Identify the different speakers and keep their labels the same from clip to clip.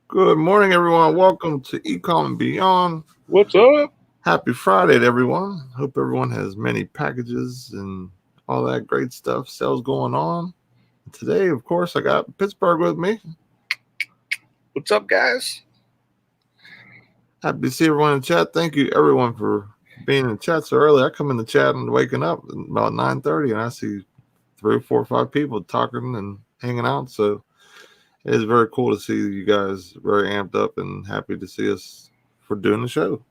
Speaker 1: Good morning, everyone. Welcome to Ecom and Beyond.
Speaker 2: What's up?
Speaker 1: Happy Friday to everyone. Hope everyone has many packages and all that great stuff, sales going on. Today, of course, I got Pittsburgh with me.
Speaker 2: What's up, guys?
Speaker 1: Happy to see everyone in chat. Thank you, everyone, for being in the chat so early. I come in the chat and waking up about 9:30, and I see 3, 4, 5 people talking and hanging out. So it is very cool to see you guys very amped up and happy to see us for doing the show.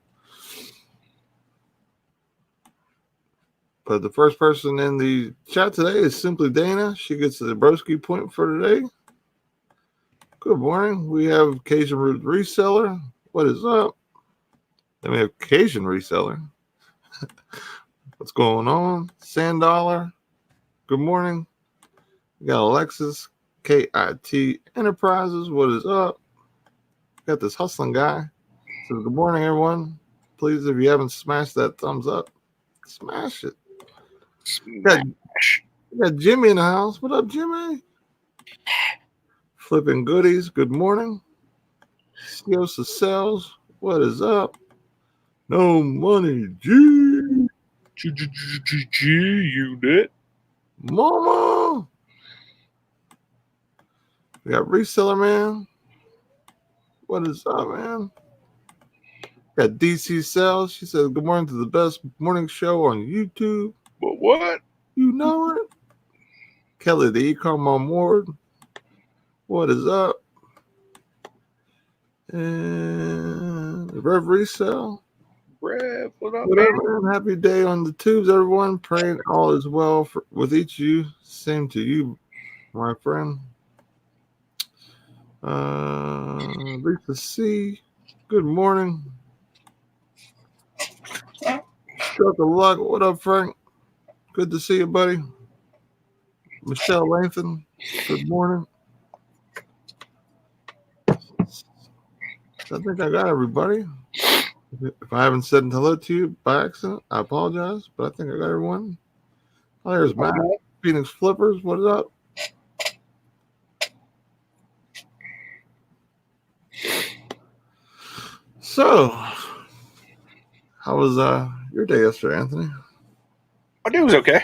Speaker 1: But the first person in the chat today is Simply Dana. She gets the broski point for today. Good morning. We have Cajun Root Reseller. What is up? Then we have Cajun Reseller. What's going on? Sand Dollar. Good morning. We got Alexis KIT Enterprises. What is up? Got this hustling guy. So good morning, everyone. Please, if you haven't smashed that thumbs up, smash it. We got Jimmy in the house. What up, Jimmy? Flipping goodies. Good morning. Sciosa Sales. What is up? No money, G.
Speaker 2: G unit.
Speaker 1: Mama. We got Reseller Man. What is up, man? Got DC Sales. She says, good morning to the best morning show on YouTube.
Speaker 2: But what?
Speaker 1: You know it. Kelly the Ecom on board. What is up? And Rev Resell.
Speaker 2: Rev, what up,
Speaker 1: What up, man? Happy day on the tubes, everyone. Praying all is well with each of you. Same to you, my friend. Lisa C. Good morning. Stroke of luck. What up, Frank? Good to see you, buddy. Michelle Lathan. Good morning. I think I got everybody. If I haven't said hello to you by accident, I apologize, but I think I got everyone. Oh, there's Matt. Phoenix Flippers. What is up? So, how was your day yesterday, Anthony?
Speaker 2: My day was okay.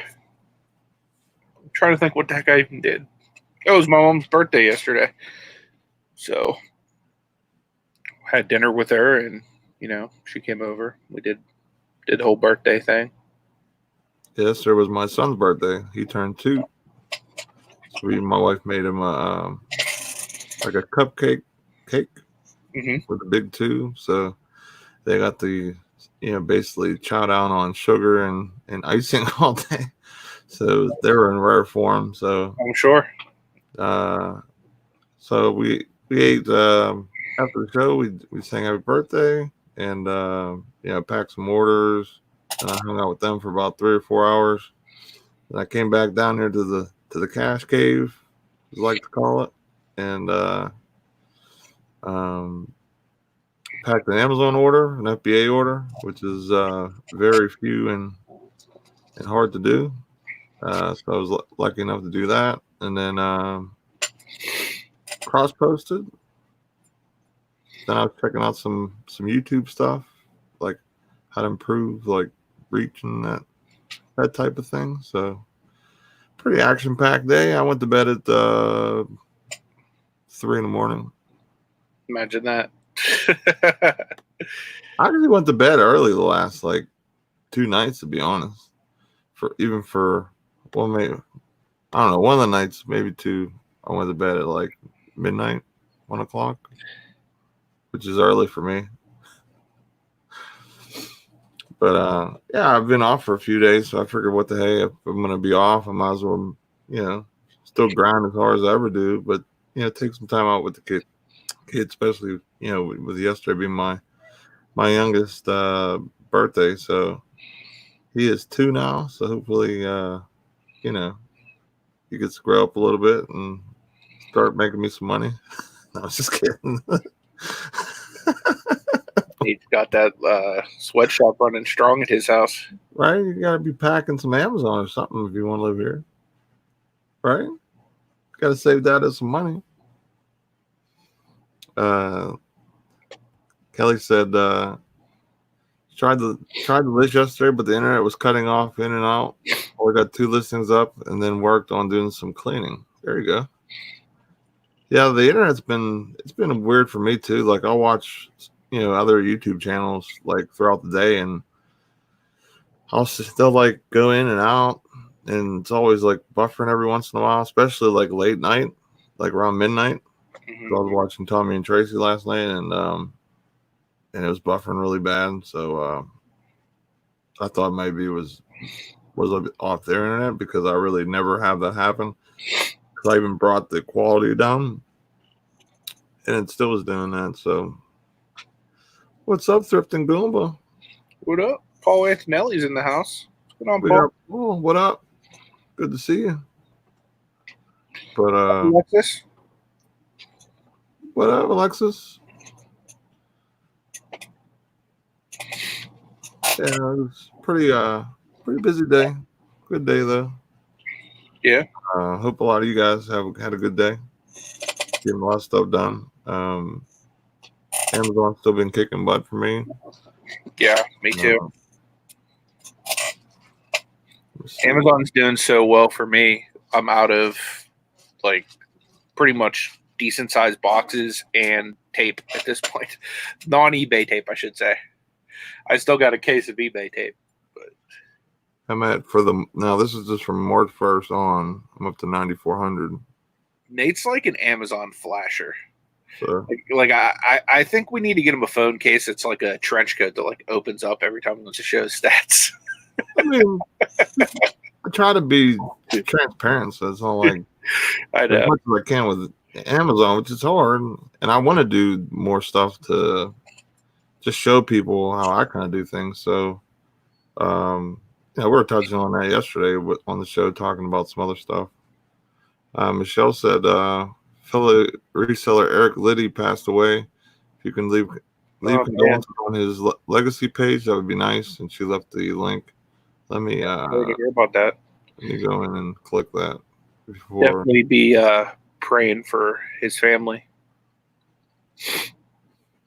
Speaker 2: I'm trying to think what the heck I even did. It was my mom's birthday yesterday. So, had dinner with her and, she came over. We did the whole birthday thing.
Speaker 1: Yesterday was my son's birthday. He turned 2. So my wife made him like a cupcake cake with a big 2. So they got the basically chow down on sugar and icing all day. So they were in rare form. So
Speaker 2: I'm sure.
Speaker 1: So we ate after the show. We sang happy birthday and packed some orders. And I hung out with them for about 3 or 4 hours. And I came back down here to the cash cave, as I like to call it, and packed an Amazon order, an FBA order, which is very few and hard to do. So I was lucky enough to do that, and then cross posted. Then I was checking out some YouTube stuff, like how to improve like reach and that type of thing. So pretty action packed day. I went to bed at 3 in the morning.
Speaker 2: Imagine that.
Speaker 1: I actually went to bed early the last like 2 nights, to be honest. Well, maybe I don't know, one of the nights, maybe 2. I went to bed at like midnight, 1 o'clock, which is early for me. But yeah, I've been off for a few days, so I figured, what the hey, if I'm gonna be off, I might as well, still grind as hard as I ever do, but take some time out with the kid, especially with yesterday being my youngest birthday. So he is 2 now, so hopefully he gets to grow up a little bit and start making me some money. No, I was just kidding.
Speaker 2: He's got that sweatshop running strong at his house.
Speaker 1: Right? You got to be packing some Amazon or something if you want to live here. Right? Got to save that as some money. Kelly said tried the list yesterday, but the internet was cutting off in and out. We got 2 listings up, and then worked on doing some cleaning. There you go. Yeah, the internet's been weird for me too. Like I'll watch other YouTube channels like throughout the day, and they'll like go in and out, and it's always like buffering every once in a while, especially like late night, like around midnight.
Speaker 2: Mm-hmm.
Speaker 1: I was watching Tommy and Tracy last night, and it was buffering really bad. So I thought maybe it was off their internet, because I really never have that happen. Because I even brought the quality down, and it still was doing that. So, what's up, Thrifting Goomba?
Speaker 2: What up? Paul Antonelli's in the house. What's going on,
Speaker 1: We
Speaker 2: Paul?
Speaker 1: got Paul. What up? Good to see you. But
Speaker 2: Alexis?
Speaker 1: what up, Alexis? Yeah, it was pretty busy day. Good day though.
Speaker 2: Yeah.
Speaker 1: Hope a lot of you guys have had a good day. Getting a lot of stuff done. Amazon's still been kicking butt for me.
Speaker 2: Yeah, me too. Amazon's doing so well for me. I'm out of like pretty much decent sized boxes and tape at this point. Non-eBay tape, I should say. I still got a case of eBay tape. But
Speaker 1: I'm at now this is just from March 1st on. I'm up to 9,400.
Speaker 2: Nate's like an Amazon flasher.
Speaker 1: So
Speaker 2: Like I think we need to get him a phone case that's like a trench coat that like opens up every time he wants to show his stats.
Speaker 1: I mean, I try to be transparent, so it's all like
Speaker 2: I
Speaker 1: as
Speaker 2: know.
Speaker 1: much as I can with Amazon, which is hard. And I want to do more stuff to just show people how I kind of do things. So, we were touching on that yesterday on the show, talking about some other stuff. Michelle said, fellow reseller Eric Liddy passed away. If you can leave condolences on his legacy page, that would be nice. And she left the link. Let me
Speaker 2: Sorry to hear about that.
Speaker 1: let me go in and click that before.
Speaker 2: Definitely be praying for his family.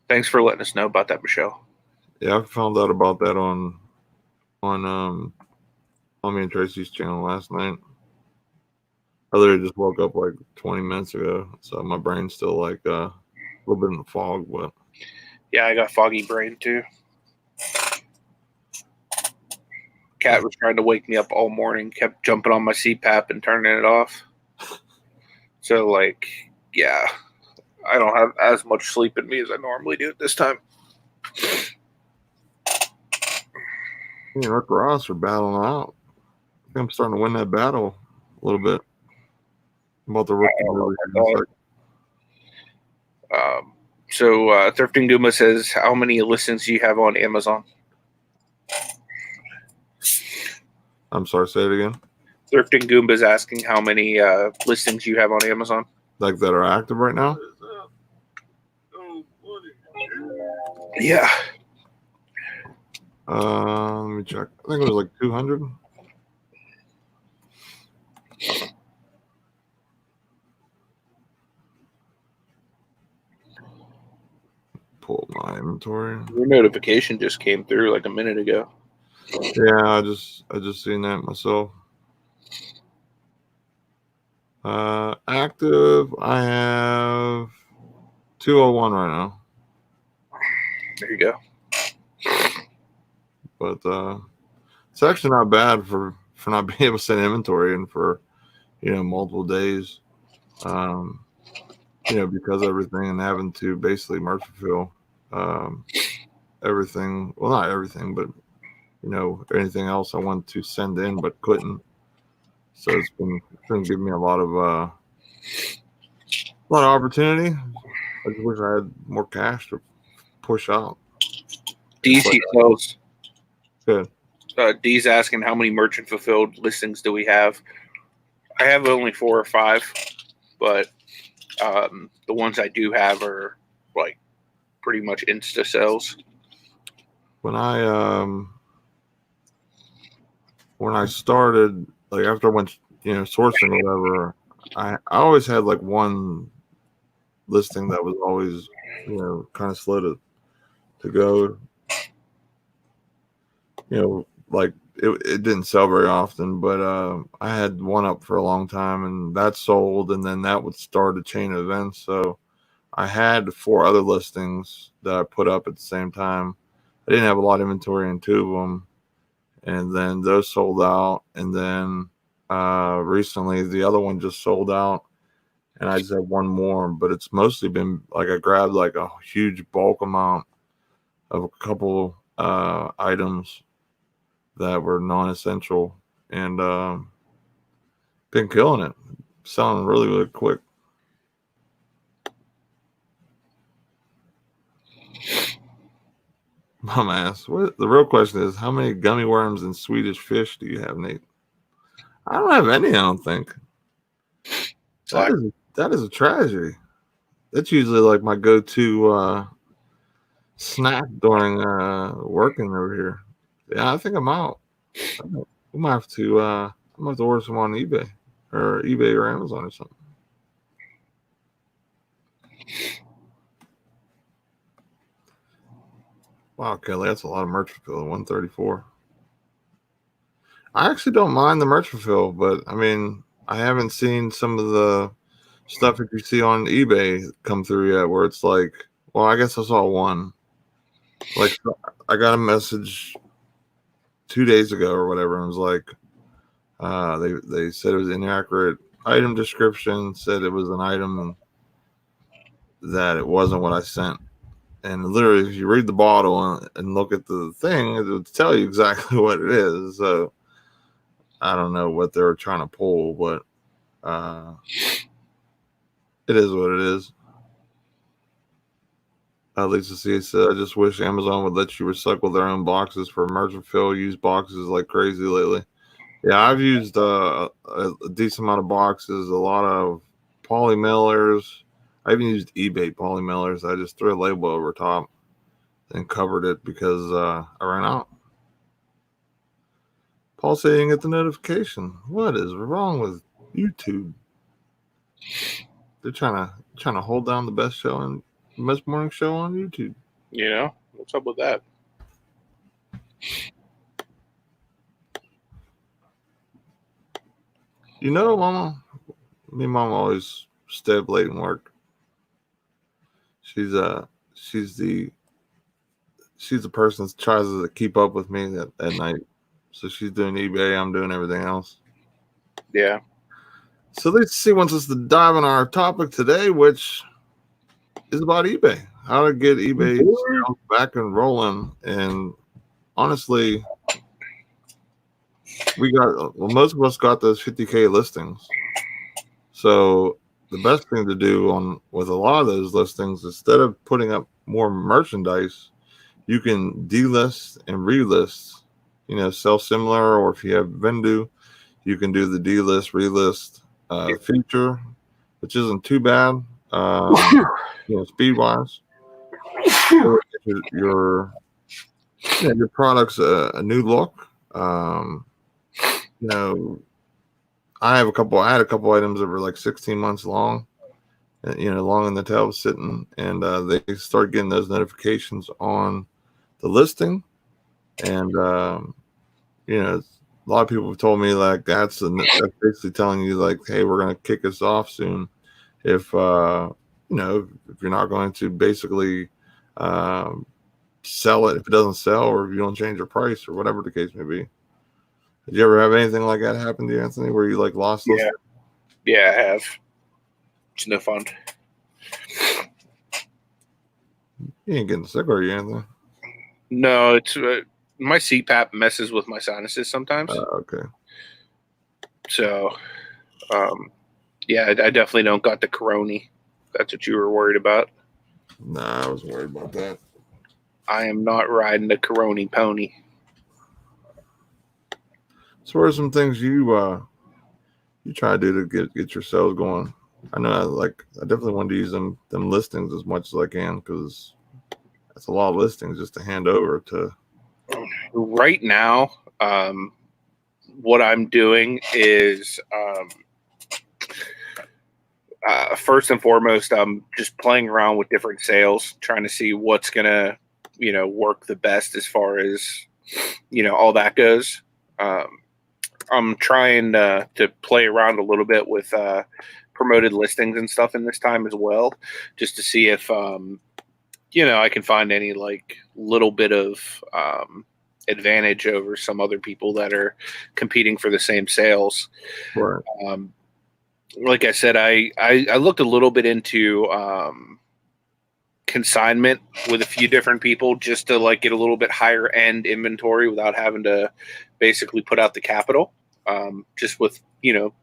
Speaker 2: Thanks for letting us know about that, Michelle.
Speaker 1: Yeah, I found out about that on Tommy and Tracy's channel last night. I literally just woke up like 20 minutes ago, so my brain's still like a little bit in the fog. But
Speaker 2: yeah, I got foggy brain too. Cat was trying to wake me up all morning, kept jumping on my CPAP and turning it off. So, like, yeah, I don't have as much sleep in me as I normally do at this time.
Speaker 1: me and Rick Ross are battling out. I think I'm starting to win that battle a little bit. About the rookie movie.
Speaker 2: So, Thrifting Duma says, how many listings do you have on Amazon?
Speaker 1: I'm sorry, say it again.
Speaker 2: Thrifting Goomba is asking how many listings you have on Amazon.
Speaker 1: Like that are active right now?
Speaker 2: Yeah.
Speaker 1: Let me check. I think it was like 200. Pull up my inventory.
Speaker 2: Your notification just came through like a minute ago.
Speaker 1: Yeah, I just seen that myself. Active, I have 201 right now.
Speaker 2: There you go.
Speaker 1: But it's actually not bad for not being able to set inventory and for multiple days. Because of everything, and having to basically merch fulfill everything. Well, not everything, but anything else I want to send in but couldn't. So it's been giving me a lot of opportunity. I just wish I had more cash to push out.
Speaker 2: DC sells.
Speaker 1: Good.
Speaker 2: D's asking how many merchant fulfilled listings do we have? I have only 4 or 5, but the ones I do have are like pretty much insta sales.
Speaker 1: When I started, like after I went sourcing or whatever, I always had like one listing that was always, kind of slow to go. Like it didn't sell very often, but I had one up for a long time, and that sold, and then that would start a chain of events. So I had 4 other listings that I put up at the same time. I didn't have a lot of inventory in 2 of them, and then those sold out. And then recently the other one just sold out, and I just have one more. But it's mostly been like I grabbed like a huge bulk amount of a couple items that were non-essential, and been killing it, selling really, really quick. Mom asked, "What the real question is? How many gummy worms and Swedish fish do you have, Nate?" I don't have any. I don't think. That is a tragedy. That's usually like my go-to snack during working over here. Yeah, I think I'm out. We might have to. I'm gonna have to order some on eBay or Amazon or something. Wow, Kelly, that's a lot of merch fulfill. 134. I actually don't mind the merch fulfill, but I mean, I haven't seen some of the stuff that you see on eBay come through yet, where it's like, well, I guess I saw one. Like, I got a message 2 days ago or whatever, and it was like, they said it was inaccurate item description, said it was an item that it wasn't what I sent. And literally, if you read the bottle and look at the thing, it would tell you exactly what it is. So I don't know what they were trying to pull, but it is what it is. Lisa C said, I just wish Amazon would let you recycle their own boxes for merchant fill. Use boxes like crazy lately. Yeah, I've used a decent amount of boxes, a lot of poly mailers. I even used eBay poly mailers. I just threw a label over top and covered it because I ran out. Paul said he didn't get the notification. What is wrong with YouTube? They're trying to hold down the best morning show on YouTube.
Speaker 2: What's up with that?
Speaker 1: Mama, me and Mom always stay up late and work. She's the person that tries to keep up with me at night. So she's doing eBay, I'm doing everything else.
Speaker 2: Yeah.
Speaker 1: So let's see, wants us to dive on our topic today, which is about eBay. How to get eBay sales back and rolling. And honestly, most of us got those 50K listings. So the best thing to do with a lot of those listings, instead of putting up more merchandise, you can delist and relist, sell similar, or if you have Vendu, you can do the delist, relist feature, which isn't too bad, speed wise. Your product's a new look. I had a couple items that were like 16 months long, long in the tail sitting, and they start getting those notifications on the listing. And a lot of people have told me like that's basically telling you like, hey, we're going to kick us off soon if if you're not going to basically sell it if it doesn't sell, or if you don't change your price, or whatever the case may be. Did you ever have anything like that happen to you, Anthony, where you like lost?
Speaker 2: Yeah, I have. It's no fun.
Speaker 1: You ain't getting sick, are you, Anthony?
Speaker 2: No, it's my CPAP messes with my sinuses sometimes.
Speaker 1: Okay.
Speaker 2: So, yeah, I definitely don't got the corona. That's what you were worried about.
Speaker 1: Nah, I was worried about that.
Speaker 2: I am not riding the corona pony.
Speaker 1: So, what are some things you try to do to get your sales going? I know, I definitely want to use them listings as much as I can, because that's a lot of listings just to hand over to.
Speaker 2: Right now, what I'm doing is first and foremost, I'm just playing around with different sales, trying to see what's gonna, work the best as far as, all that goes. I'm trying to play around a little bit with promoted listings and stuff in this time as well, just to see if I can find any like little bit of advantage over some other people that are competing for the same sales.
Speaker 1: Right.
Speaker 2: Like I said, I looked a little bit into consignment with a few different people just to like get a little bit higher end inventory without having to basically put out the capital. Just with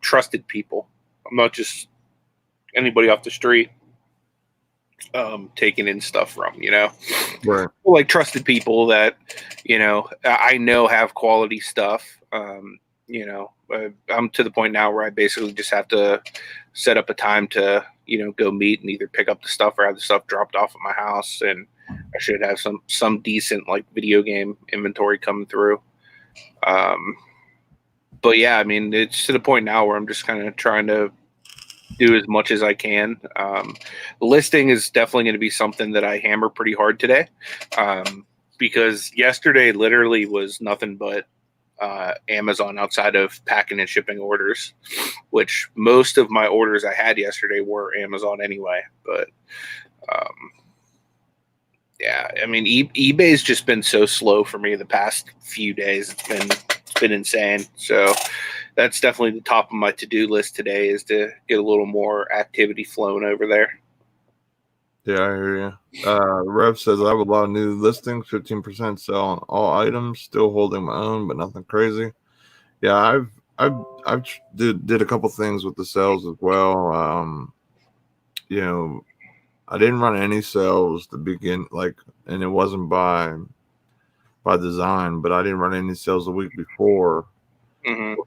Speaker 2: trusted people. I'm not just anybody off the street taking in stuff from,
Speaker 1: Right.
Speaker 2: like trusted people that I know have quality stuff. I'm to the point now where I basically just have to set up a time to go meet and either pick up the stuff or have the stuff dropped off at my house, and I should have some decent like video game inventory coming through. But yeah, I mean, it's to the point now where I'm just kind of trying to do as much as I can. Listing is definitely going to be something that I hammer pretty hard today, because yesterday literally was nothing but Amazon outside of packing and shipping orders, which most of my orders I had yesterday were Amazon anyway. But yeah, I mean, eBay's just been so slow for me the past few days. It's been insane. So that's definitely the top of my to-do list today, is to get a little more activity flowing over there.
Speaker 1: Yeah, I hear you. Rev says I have a lot of new listings, 15% sell on all items, still holding my own, but nothing crazy. Yeah, I've did a couple things with the sales as well. I didn't run any sales to begin, and it wasn't by design, but I didn't run any sales the week before,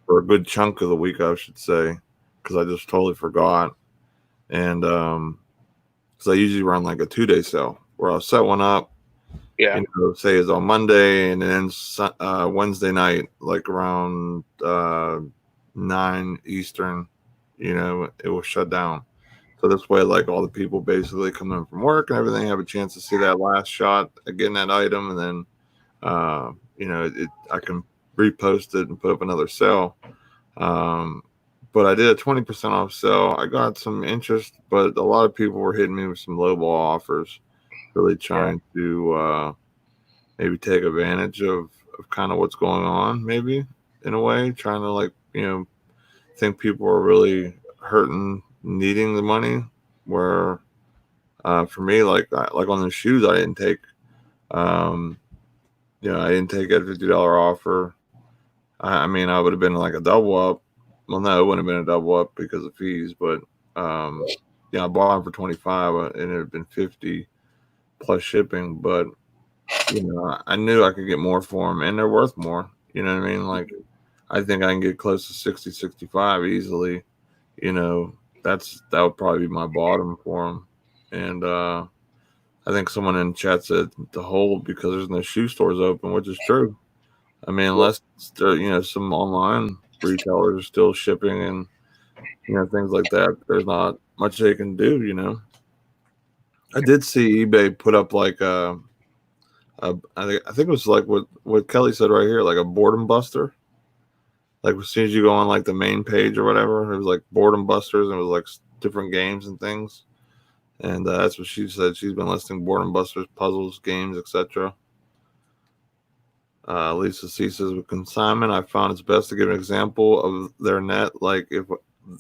Speaker 1: for a good chunk of the week, I should say, because I just totally forgot. And because I usually run like a 2-day sale where I'll set one up,
Speaker 2: Yeah.
Speaker 1: say it's on Monday, and then Wednesday night, like around 9 Eastern, it will shut down. So this way, like all the people basically come in from work and everything have a chance to see that last shot at getting that item, and then I can repost it and put up another sale. But I did a 20% off sale. I got some interest, but a lot of people were hitting me with some lowball offers, really trying to maybe take advantage of kind of what's going on, maybe in a way, trying to think people are really hurting, needing the money. Where for me, like on the shoes, I didn't take, I didn't take that $50 offer. I mean, I would have been like a double up. Well, no, it wouldn't have been a double up because of fees, but I bought them for 25 and it had been 50 plus shipping. But I knew I could get more for them, and they're worth more. You know what I mean? Like, I think I can get close to 60, 65 easily. That would probably be my bottom for them. And I think someone in chat said to hold because there's no shoe stores open, which is true. I mean, unless some online retailers are still shipping and things like that, there's not much they can do. I did see eBay put up like I think it was like what Kelly said right here, like a boredom buster. Like as soon as you go on like the main page or whatever, it was like boredom busters, and it was like different games and things. And that's what she said. She's been listing boredom busters, puzzles, games, etc. Lisa C says, with consignment, I found it's best to give an example of their net. Like if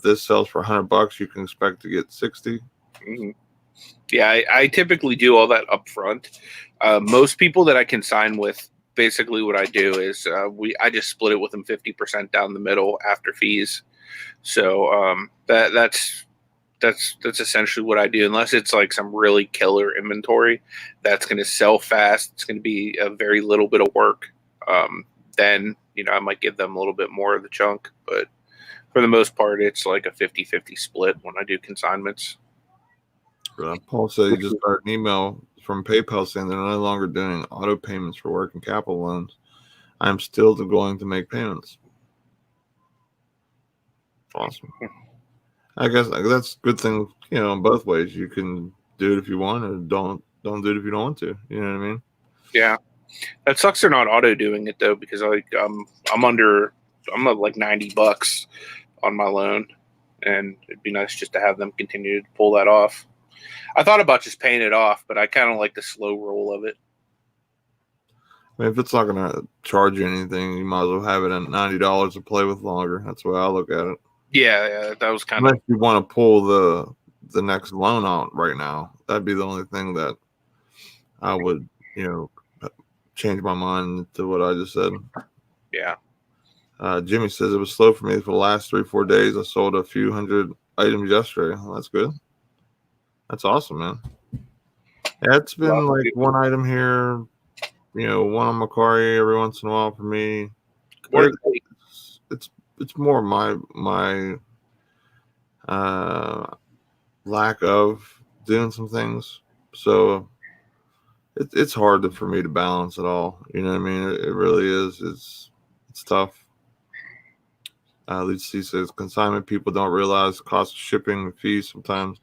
Speaker 1: this sells for $100, you can expect to get 60.
Speaker 2: Mm-hmm. Yeah, I typically do all that up front. Most people that I consign with, basically what I do is I just split it with them 50% down the middle after fees. So that's essentially what I do, unless it's like some really killer inventory that's going to sell fast. It's going to be a very little bit of work. Then I might give them a little bit more of the chunk, but for the most part, it's like a 50-50 split when I do consignments.
Speaker 1: Paul said he just got an email from PayPal saying they're no longer doing auto payments for working capital loans. I'm still going to make payments. Awesome. I guess that's a good thing, in both ways. You can do it if you want, or don't do it if you don't want to. You know what I mean?
Speaker 2: Yeah, that sucks. They're not auto doing it though, because I'm at like $90 on my loan, and it'd be nice just to have them continue to pull that off. I thought about just paying it off, but I kind of like the slow roll of it.
Speaker 1: I mean, if it's not going to charge you anything, you might as well have it at $90 to play with longer. That's the way I look at it.
Speaker 2: Yeah, that was kind
Speaker 1: Unless you want to pull the next loan out right now, that'd be the only thing that I would, change my mind to what I just said.
Speaker 2: Yeah.
Speaker 1: Jimmy says it was slow for me for the last 3-4 days. I sold a few hundred items yesterday. Well, that's good. That's awesome, man. Yeah, it's been like one item here, one on Macquarie every once in a while for me. It's more my lack of doing some things. So it's hard for me to balance it all. You know what I mean? It really is. It's tough. At least he says consignment people don't realize the cost of shipping and fees sometimes.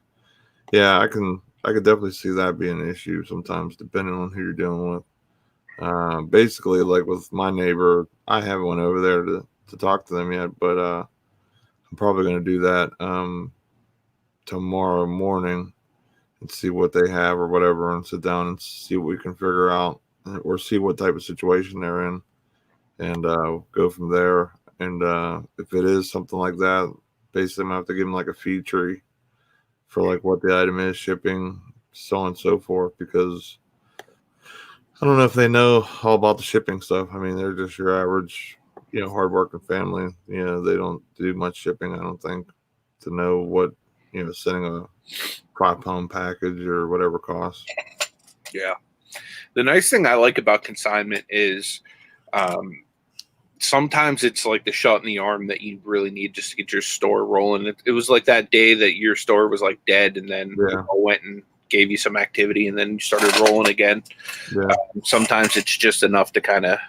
Speaker 1: Yeah, I could definitely see that being an issue sometimes, depending on who you're dealing with. Basically, like with my neighbor, I haven't went over there to talk to them yet, but I'm probably going to do that tomorrow morning and see what they have or whatever, and sit down and see what we can figure out, or see what type of situation they're in, and go from there. And if it is something like that, basically I'm gonna have to give them like a fee tree for like what the item is, shipping, so on and so forth, because I don't know if they know all about the shipping stuff. I mean, they're just your average, hardworking family. They don't do much shipping, I don't think, to know what, sending a 5-pound package or whatever costs.
Speaker 2: Yeah. The nice thing I like about consignment is sometimes it's like the shot in the arm that you really need just to get your store rolling. It was like that day that your store was like dead, and then went and gave you some activity, and then you started rolling again.
Speaker 1: Yeah.
Speaker 2: Sometimes it's just enough to kind of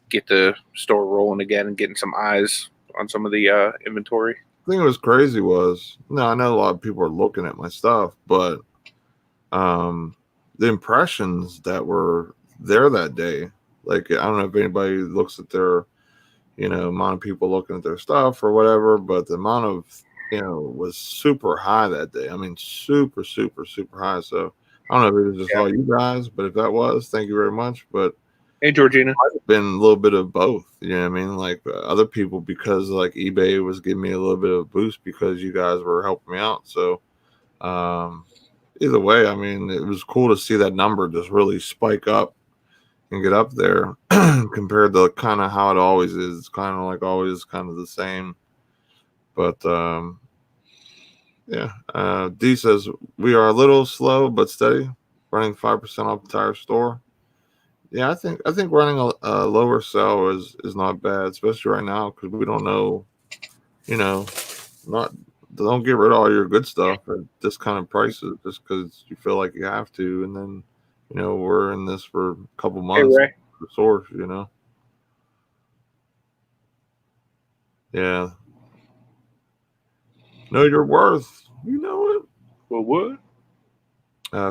Speaker 2: get the store rolling again and getting some eyes on some of the inventory.
Speaker 1: The thing that was crazy was, I know a lot of people are looking at my stuff, but the impressions that were there that day, like, I don't know if anybody looks at their, amount of people looking at their stuff or whatever, but the amount of, was super high that day. I mean, super, super, super high. So I don't know if it was just all you guys, but if that was, thank you very much. But
Speaker 2: hey, Georgina,
Speaker 1: it might have been a little bit of both. You know what I mean? Like other people, because like eBay was giving me a little bit of a boost because you guys were helping me out. So either way, I mean, it was cool to see that number just really spike up and get up there compared to kind of how it always is. It's kind of like always kind of the same. But D says we are a little slow but steady, running 5% off the entire store. Yeah, I think running a lower sell is not bad, especially right now, because we don't know, don't get rid of all your good stuff at this kind of prices just because you feel like you have to, and then we're in this for a couple months.
Speaker 2: Hey,
Speaker 1: the source, yeah. Know your worth. You know it.
Speaker 2: Well, what?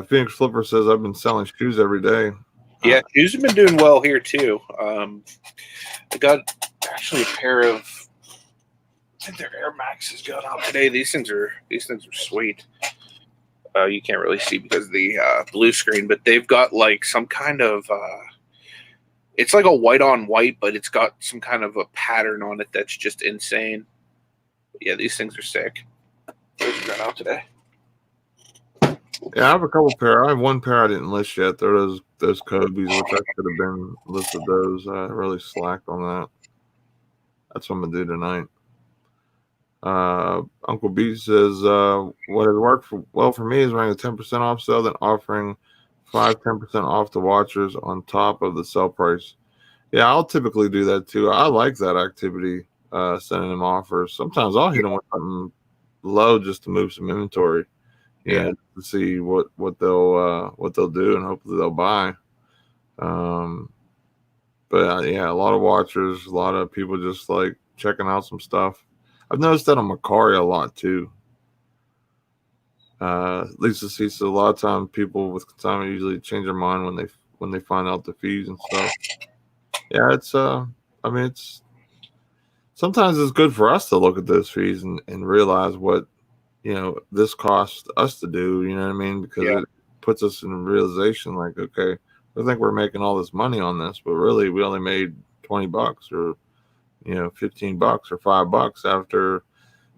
Speaker 1: Phoenix Flipper says I've been selling shoes every day.
Speaker 2: Yeah, shoes have been doing well here too. I got actually a pair of, I think they're Air Maxes going out today. These things are sweet. You can't really see because of the blue screen, but they've got like some kind of it's like a white on white, but it's got some kind of a pattern on it that's just insane. But yeah, these things are sick. Those are going out today.
Speaker 1: Yeah, I have a couple pair. I have one pair I didn't list yet. They're those Kobe's, which I could have been listed those. I really slacked on that. That's what I'm gonna do tonight. Uncle B says what has worked well for me is running a 10% off sale, then offering 10% off to watchers on top of the sell price. Yeah, I'll typically do that too. I like that activity, sending them offers. Sometimes I'll hit them with something low just to move some inventory.
Speaker 2: Yeah,
Speaker 1: to see what they'll do, and hopefully they'll buy. But yeah, a lot of watchers, a lot of people just like checking out some stuff. I've noticed that on Macquarie a lot too. At least to see. So a lot of times people with consignment usually change their mind when they find out the fees and stuff. Yeah, it's I mean it's sometimes it's good for us to look at those fees and realize what this costs us to do. You know what I mean? Because
Speaker 2: Yeah.
Speaker 1: it puts us in realization like, okay, I think we're making all this money on this, but really we only made $20 or $15 or $5 after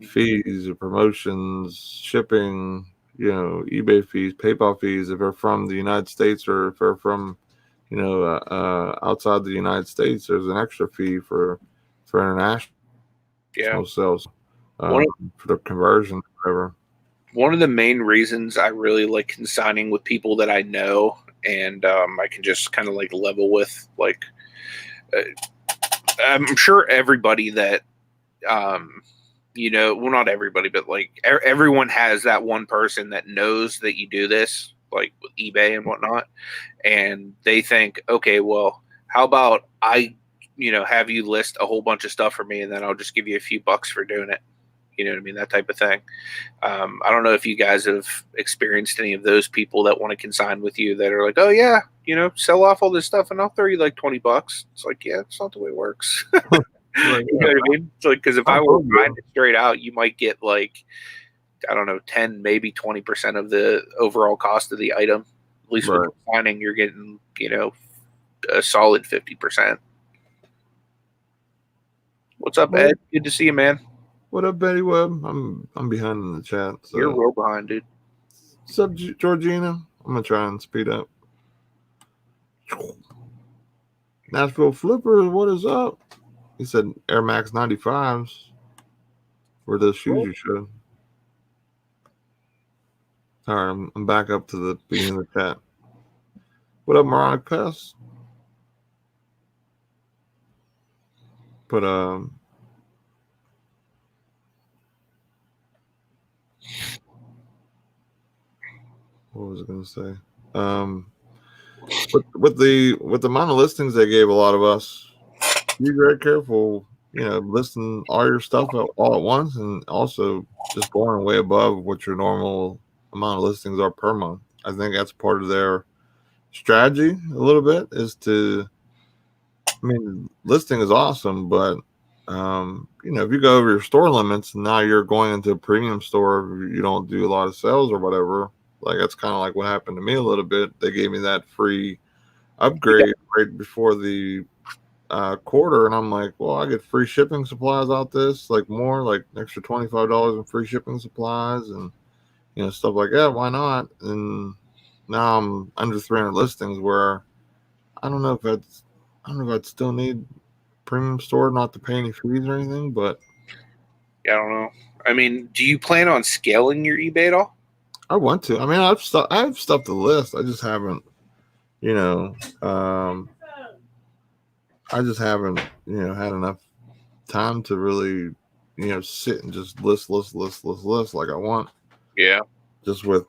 Speaker 1: fees, promotions, shipping, eBay fees, PayPal fees, if they're from the United States or if they're from, outside the United States, there's an extra fee for international
Speaker 2: Yeah.
Speaker 1: sales,
Speaker 2: One of,
Speaker 1: for the conversion, whatever.
Speaker 2: one of the main reasons I really like consigning with people that I know and I can just kind of like level with, like, I'm sure everybody that, well, not everybody, but like everyone has that one person that knows that you do this, like with eBay and whatnot. And they think, okay, well, how about I, have you list a whole bunch of stuff for me and then I'll just give you a few bucks for doing it. You know what I mean? That type of thing. I don't know if you guys have experienced any of those people that want to consign with you that are like, oh yeah, sell off all this stuff and I'll throw you like $20. It's like, yeah, it's not the way it works.
Speaker 1: Like,
Speaker 2: You know what I mean? It's like, because if I were buying it straight out, you might get like, I don't know, 10, maybe 20% of the overall cost of the item. At least with signing, you're getting, a solid 50%. What's up, Ed? Good to see you, man.
Speaker 1: What up, Betty Webb? I'm behind in the chat. So.
Speaker 2: You're real behind, dude.
Speaker 1: What's up, Georgina? I'm gonna try and speed up. Nashville Flipper, what is up? He said Air Max 95s. Were those shoes you showed? All right, I'm back up to the beginning of the chat. What up, Moronic Pest? But what was I gonna say? With the amount of listings they gave a lot of us, be very careful. Listing all your stuff all at once, and also just going way above what your normal amount of listings are per month. I think that's part of their strategy a little bit. Is to, I mean, listing is awesome, but if you go over your store limits and now you're going into a premium store, you don't do a lot of sales or whatever. Like that's kind of like what happened to me a little bit. They gave me that free upgrade right before the quarter, and I'm like, well, I get free shipping supplies out this, like more, like extra $25 in free shipping supplies and stuff like that. Why not? And now I'm under 300 listings where I don't know if I'd still need premium store not to pay any fees or anything, but
Speaker 2: yeah, I don't know. I mean, do you plan on scaling your eBay at all?
Speaker 1: I want to. I mean, I have stuff to list. I just haven't, I just haven't, had enough time to really, sit and just list like I want.
Speaker 2: Yeah.
Speaker 1: Just with,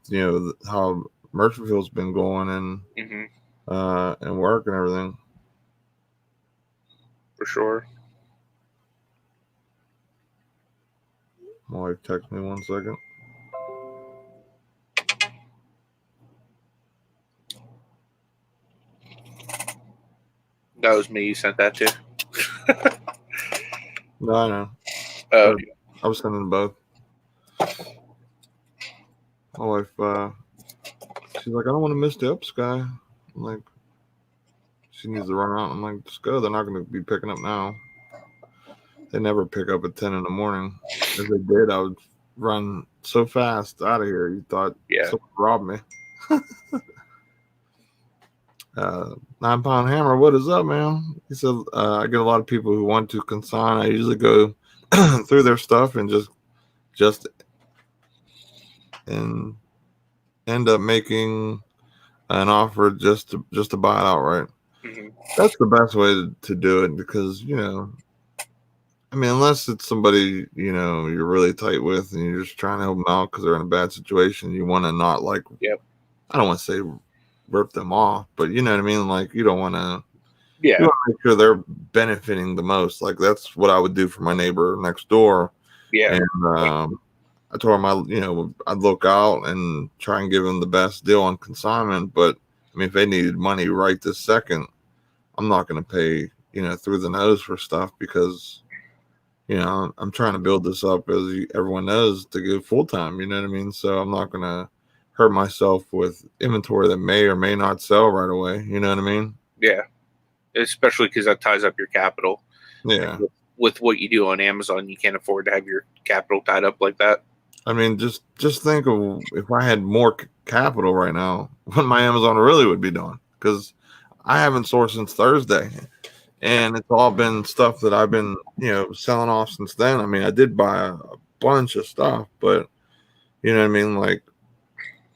Speaker 1: how Merchantfield's been going and and work and everything.
Speaker 2: For sure.
Speaker 1: My wife text me 1 second.
Speaker 2: That was me you sent that to.
Speaker 1: No, I know. I was sending them both. My wife, she's like, I don't want to miss the up, Sky. I'm like, she needs to run out. I'm like, just go. They're not going to be picking up now. They never pick up at 10 in the morning. If they did, I would run so fast out of here. You thought someone robbed me. 9 Pound Hammer, what is up, man? He said, I get a lot of people who want to consign. I usually go through their stuff and just and end up making an offer just to buy it outright. Mm-hmm. That's the best way to do it because, I mean, unless it's somebody, you're really tight with and you're just trying to help them out because they're in a bad situation. You want to not I don't want to say rip them off, but you know what I mean? Like you don't want to, you want to make sure they're benefiting the most. Like that's what I would do for my neighbor next door.
Speaker 2: Yeah.
Speaker 1: And, I told him I'd look out and try and give them the best deal on consignment. But I mean, if they needed money right this second, I'm not going to pay through the nose for stuff because I'm trying to build this up, as everyone knows, to go full time. You know what I mean? So I'm not going to hurt myself with inventory that may or may not sell right away. You know what I mean?
Speaker 2: Yeah, especially because that ties up your capital.
Speaker 1: Yeah.
Speaker 2: With what you do on Amazon, you can't afford to have your capital tied up like that.
Speaker 1: I mean, just think of if I had more capital right now, what my Amazon really would be doing. Because I haven't sourced since Thursday, and it's all been stuff that I've been selling off since then. I mean, I did buy a bunch of stuff, but you know what I mean. Like,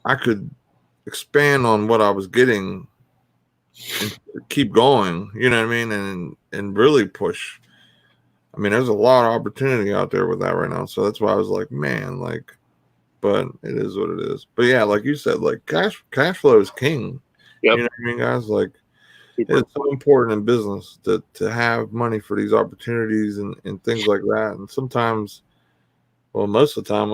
Speaker 1: I could expand on what I was getting and keep going. You know what I mean, and really push. I mean, there's a lot of opportunity out there with that right now. So that's why I was like, man, like, but it is what it is. But yeah, like you said, like cash flow is king.
Speaker 2: Yep.
Speaker 1: You know what I mean, guys? Like, it's so important in business to have money for these opportunities and things like that. And sometimes, well, most of the time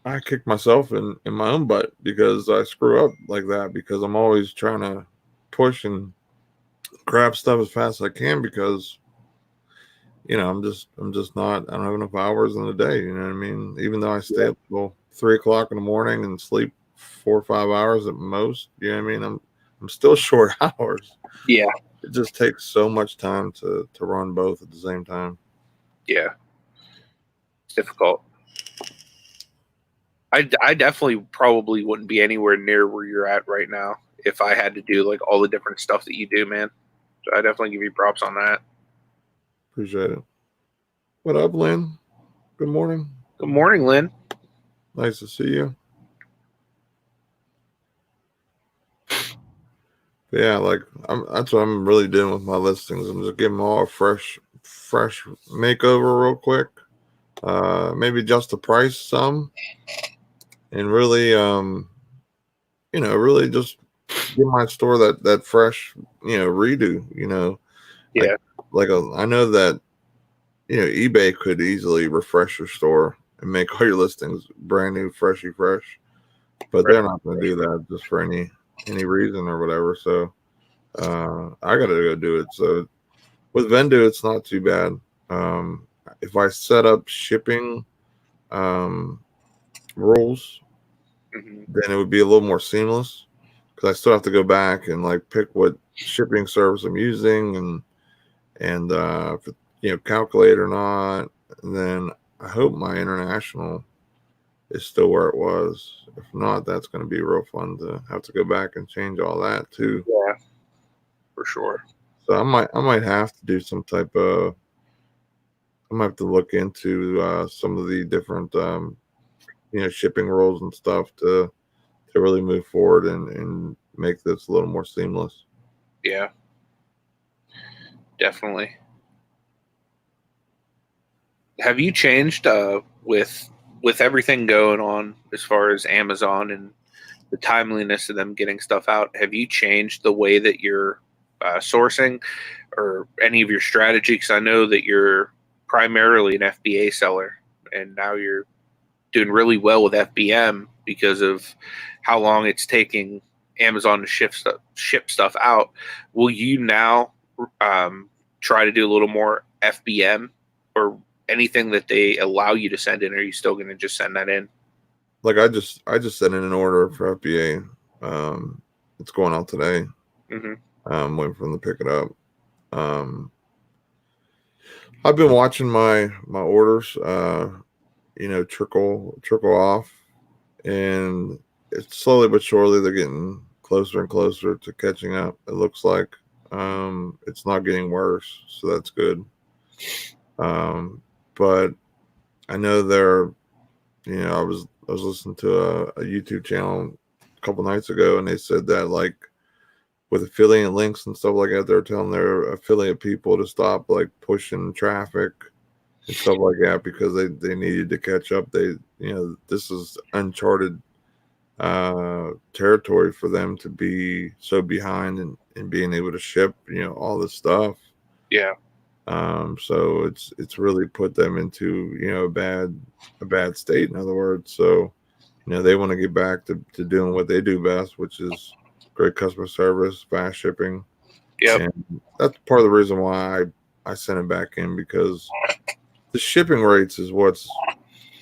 Speaker 1: I kick myself in my own butt because I screw up like that because I'm always trying to push and grab stuff as fast as I can because I'm just not. I don't have enough hours in the day. You know what I mean? Even though I stay up till 3 o'clock in the morning and sleep 4 or 5 hours at most. You know what I mean? I'm still short hours.
Speaker 2: Yeah.
Speaker 1: It just takes so much time to run both at the same time.
Speaker 2: Yeah. It's difficult. I definitely probably wouldn't be anywhere near where you're at right now if I had to do like all the different stuff that you do, man. So I definitely give you props on that.
Speaker 1: Appreciate it. What up, Lynn? Good morning.
Speaker 2: Good morning, Lynn.
Speaker 1: Nice to see you. But yeah, like that's what I'm really doing with my listings. I'm just giving them all a fresh makeover real quick. Maybe just the price some, and really, really just give my store that fresh, redo.
Speaker 2: Yeah.
Speaker 1: I know that eBay could easily refresh your store and make all your listings brand new, fresh, but they're not going to do that just for any reason or whatever. So I got to go do it. So with Vendu, it's not too bad. If I set up shipping rules, then it would be a little more seamless because I still have to go back and like pick what shipping service I'm using and if it, calculate or not. And then I hope my international is still where it was. If not, that's going to be real fun to have to go back and change all that too.
Speaker 2: Yeah, for sure.
Speaker 1: So I might have to do some type of. I might have to look into some of the different shipping rules and stuff to really move forward and make this a little more seamless.
Speaker 2: Yeah, definitely. Have you changed with everything going on as far as Amazon and the timeliness of them getting stuff out? Have you changed the way that you're sourcing or any of your strategy? Because I know that you're primarily an FBA seller, and now you're doing really well with FBM because of how long it's taking Amazon to ship stuff out. Will you now try to do a little more FBM or anything that they allow you to send in? Or are you still going to just send that in?
Speaker 1: Like I just sent in an order for FBA. It's going out today. I'm waiting for them to pick it up. I've been watching my orders, trickle off, and it's slowly but surely they're getting closer and closer to catching up. It looks like it's not getting worse, so that's good. But I know they're, I was listening to a YouTube channel a couple nights ago, and they said that like with affiliate links and stuff like that, they're telling their affiliate people to stop like pushing traffic and stuff like that because they needed to catch up. They, this is uncharted territory for them to be so behind and being able to ship, all this stuff.
Speaker 2: Yeah.
Speaker 1: So it's really put them into, you know, a bad state, in other words. So, you know, they want to get back to doing what they do best, which is great customer service, fast shipping.
Speaker 2: Yep.
Speaker 1: And that's part of the reason why I sent it back in, because the shipping rates is what's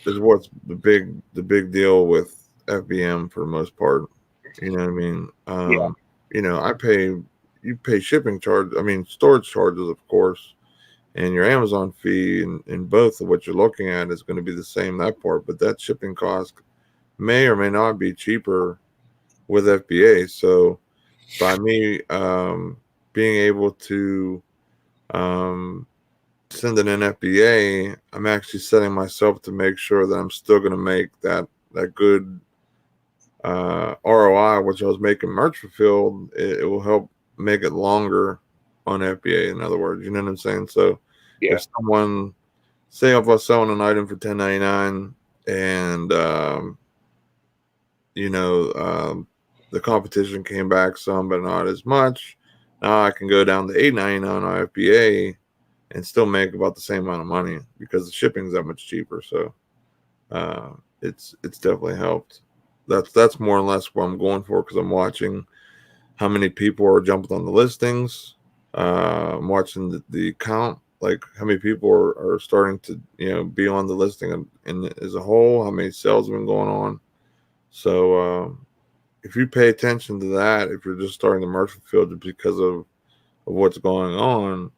Speaker 1: the big deal with FBM for the most part. You know what I mean?
Speaker 2: Yeah.
Speaker 1: You know, you pay shipping charge, I mean storage charges, of course, and your Amazon fee, and both of what you're looking at is going to be the same, that part, but that shipping cost may or may not be cheaper with FBA. So by me being able to send it in FBA, I'm actually setting myself to make sure that I'm still going to make that good ROI, which I was making merch fulfilled. It will help make it longer on FBA. In other words, you know what I'm saying? So
Speaker 2: Yeah.
Speaker 1: if someone, say if I was selling an item for $10.99 and you know, the competition came back some, but not as much. Now I can go down to $8.99 on FBA and still make about the same amount of money because the shipping's that much cheaper. So it's definitely helped. That's more or less what I'm going for, because I'm watching how many people are jumping on the listings. I'm watching the count, like how many people are starting to, you know, be on the listing and as a whole, how many sales have been going on. So if you pay attention to that, if you're just starting the merchant field because of what's going on,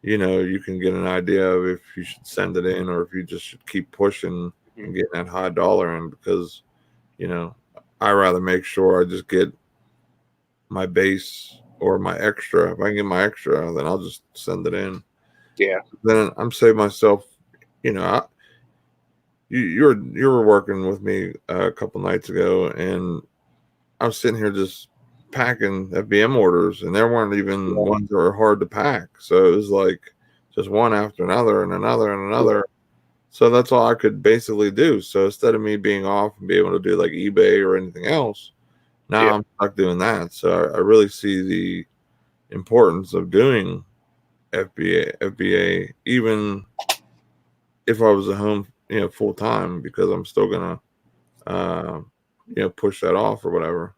Speaker 1: you know, you can get an idea of if you should send it in or if you just should keep pushing and getting that high dollar in, because, you know, I rather make sure I just get my base or my extra. If I can get my extra, then I'll just send it in.
Speaker 2: Yeah.
Speaker 1: Then I'm saving myself, you know, you were working with me a couple nights ago, and I was sitting here just packing FBM orders, and there weren't even ones that were hard to pack. So it was like just one after another and another and another. So that's all I could basically do. So instead of me being off and be able to do like eBay or anything else, now I'm stuck doing that. So I really see the importance of doing FBA, even if I was at home, you know, full time, because I'm still gonna, you know, push that off or whatever.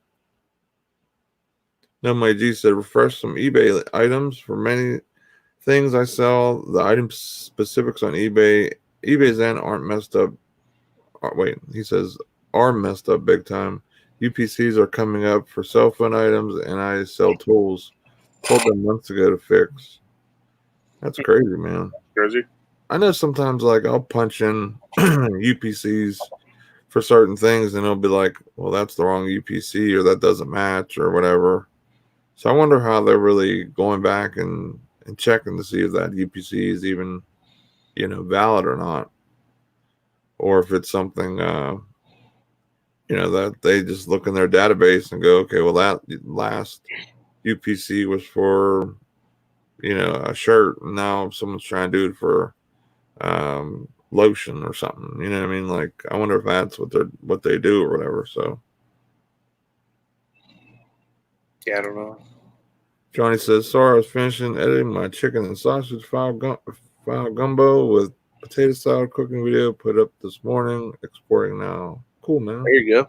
Speaker 1: No, my G said refresh some eBay items for many things I sell. The item specifics on eBay's end aren't messed up. Wait, he says are messed up big time. UPCs are coming up for cell phone items, and I sell tools. Told them months ago to fix. That's crazy, man.
Speaker 2: Crazy.
Speaker 1: I know sometimes, like, I'll punch in UPCs for certain things, and it'll be like, well, that's the wrong UPC, or that doesn't match, or whatever. So I wonder how they're really going back and checking to see if that UPC is even, you know, valid or not, or if it's something, you know, that they just look in their database and go, okay, well, that last UPC was for, you know, a shirt, and now someone's trying to do it for lotion or something. You know what I mean? Like, I wonder if that's what they do or whatever. So
Speaker 2: Yeah, I don't know.
Speaker 1: Johnny says, sorry, I was finishing editing my chicken and sausage file gumbo with potato salad cooking video put up this morning, exporting now. Cool, man.
Speaker 2: There you go.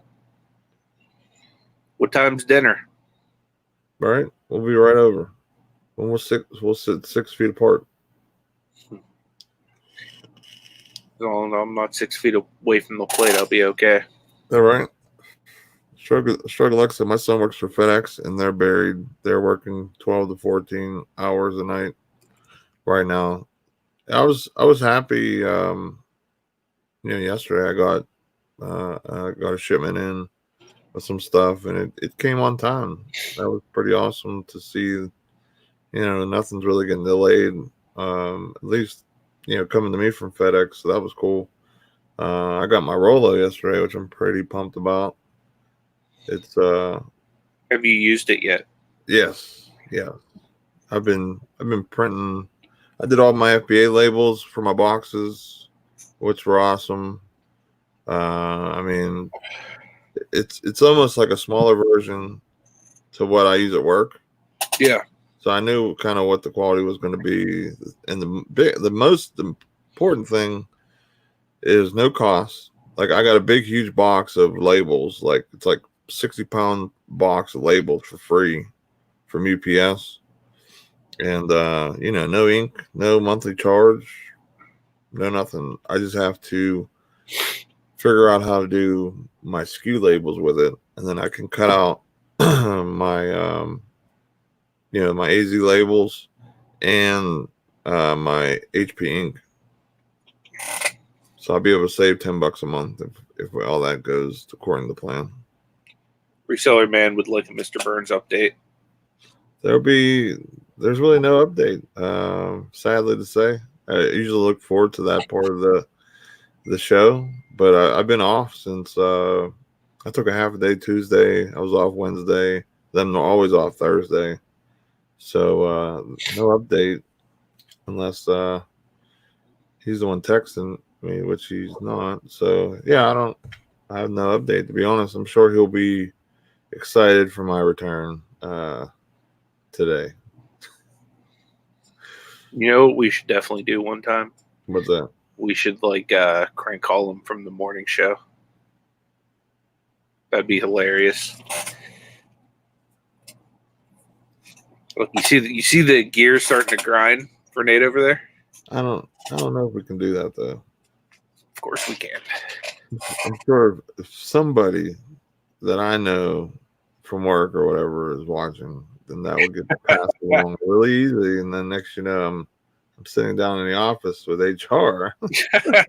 Speaker 2: What time's dinner?
Speaker 1: All right, we'll be right over. When we'll sit 6 feet apart.
Speaker 2: As long as I'm not 6 feet away from the plate, I'll be okay.
Speaker 1: All right. Struggle Alexa, my son works for FedEx, and they're working 12 to 14 hours a night right now. I was happy. You know, yesterday I got a shipment in with some stuff, and it came on time. That was pretty awesome to see. You know, nothing's really getting delayed. At least, you know, coming to me from FedEx, so that was cool. I got my Rolo yesterday, which I'm pretty pumped about. It's
Speaker 2: Have you used it yet?
Speaker 1: yes, yeah. I've been printing. I did all my FBA labels for my boxes, which were awesome. I mean, it's almost like a smaller version to what I use at work.
Speaker 2: Yeah.
Speaker 1: So I knew kind of what the quality was going to be. And the most important thing is no cost. Like I got a big, huge box of labels. Like it's like 60-pound box of labels for free from UPS. And, no ink, no monthly charge, no nothing. I just have to figure out how to do my SKU labels with it. And then I can cut out my, my AZ labels and my HP ink. So I'll be able to save $10 a month if all that goes according to plan.
Speaker 2: Reseller man would like a Mr. Burns update.
Speaker 1: There's really no update. Sadly to say, I usually look forward to that part of the show, but I've been off since I took a half a day Tuesday. I was off Wednesday. Then I'm always off Thursday. So no update unless he's the one texting me, which he's not. So yeah, I have no update, to be honest. I'm sure he'll be excited for my return today.
Speaker 2: You know what we should definitely do one time?
Speaker 1: What's that?
Speaker 2: We should crank call him from the morning show. That'd be hilarious. Look, you see the gears starting to grind for Nate over there?
Speaker 1: I don't know if we can do that though.
Speaker 2: Of course we can.
Speaker 1: I'm sure if somebody that I know from work or whatever is watching, then that would get passed along really easy. And then next, I'm sitting down in the office with HR.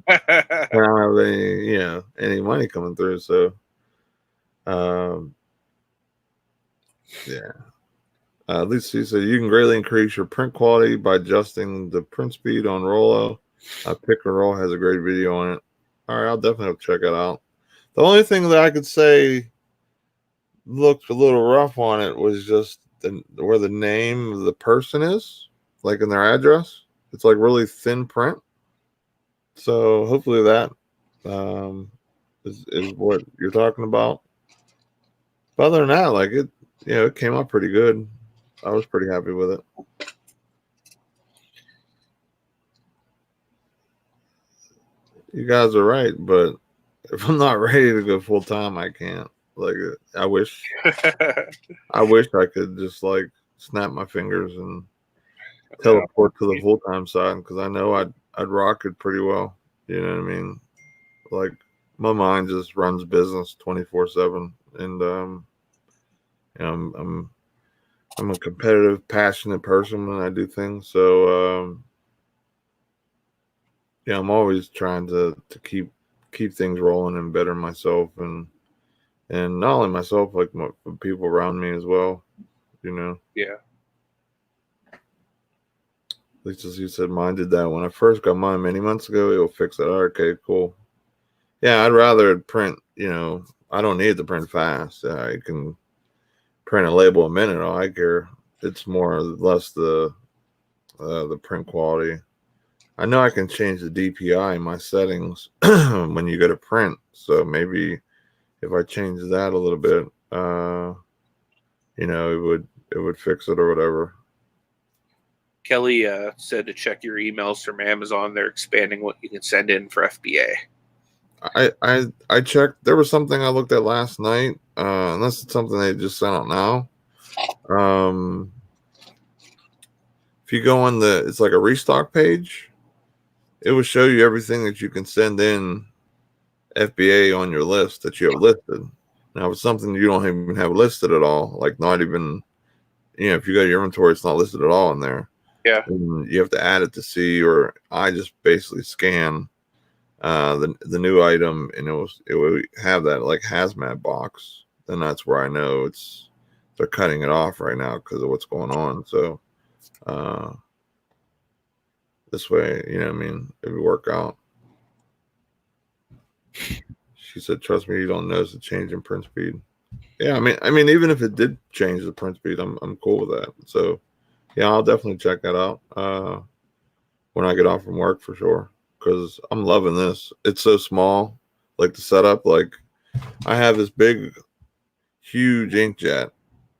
Speaker 1: I don't have any money coming through. So, yeah. At least she said you can greatly increase your print quality by adjusting the print speed on Rollo. Pick and Roll has a great video on it. All right, I'll definitely have to check it out. The only thing that I could say looked a little rough on it was just where the name of the person is, like in their address. It's like really thin print. So hopefully that is what you're talking about. But other than that, like it came out pretty good. I was pretty happy with it. You guys are right, but if I'm not ready to go full time, I can't. Like, I wish I could just like snap my fingers and teleport to the full time side, because I know I'd rock it pretty well. You know what I mean? Like my mind just runs business 24/7, and I'm a competitive, passionate person when I do things. So I'm always trying to keep things rolling and better myself, and not only myself, like people around me as well.
Speaker 2: Yeah.
Speaker 1: At least as you said, mine did that when I first got mine many months ago. It'll fix it. Okay, cool. Yeah, I'd rather print. I don't need to print fast. I can print a label a minute. All I care. It's more or less the print quality. I know I can change the DPI in my settings when you go to print. So maybe if I change that a little bit, it would fix it or whatever.
Speaker 2: Kelly said to check your emails from Amazon. They're expanding what you can send in for FBA.
Speaker 1: I checked. There was something I looked at last night. Unless it's something they just sent out now. If you go on it's like a restock page, it will show you everything that you can send in FBA on your list that you have listed. Now, if it's something you don't even have listed at all, like not even, if you go to your inventory, it's not listed at all in there.
Speaker 2: Yeah.
Speaker 1: And you have to add it to see, or I just basically scan the new item, and it would have that like hazmat box. Then that's where I know they're cutting it off right now because of what's going on. So this way, it would work out. She said, "Trust me, you don't notice a change in print speed." Yeah, I mean, even if it did change the print speed, I'm cool with that. So, yeah, I'll definitely check that out when I get off from work for sure, because I'm loving this. It's so small, like the setup. Like I have this big, huge inkjet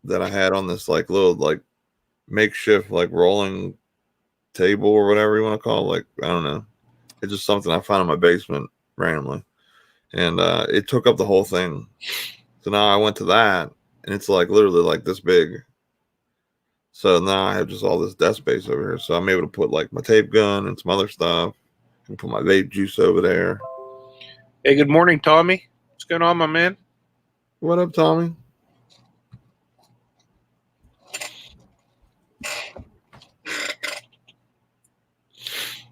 Speaker 1: that I had on this like little like makeshift like rolling table or whatever you want to call it. Like, I don't know. It's just something I found in my basement randomly. And it took up the whole thing. So now I went to that, and it's like literally like this big. So now I have just all this desk space over here. So I'm able to put like my tape gun and some other stuff, and put my vape juice over there.
Speaker 2: Hey, good morning, Tommy. What's going on, my man?
Speaker 1: What up, Tommy?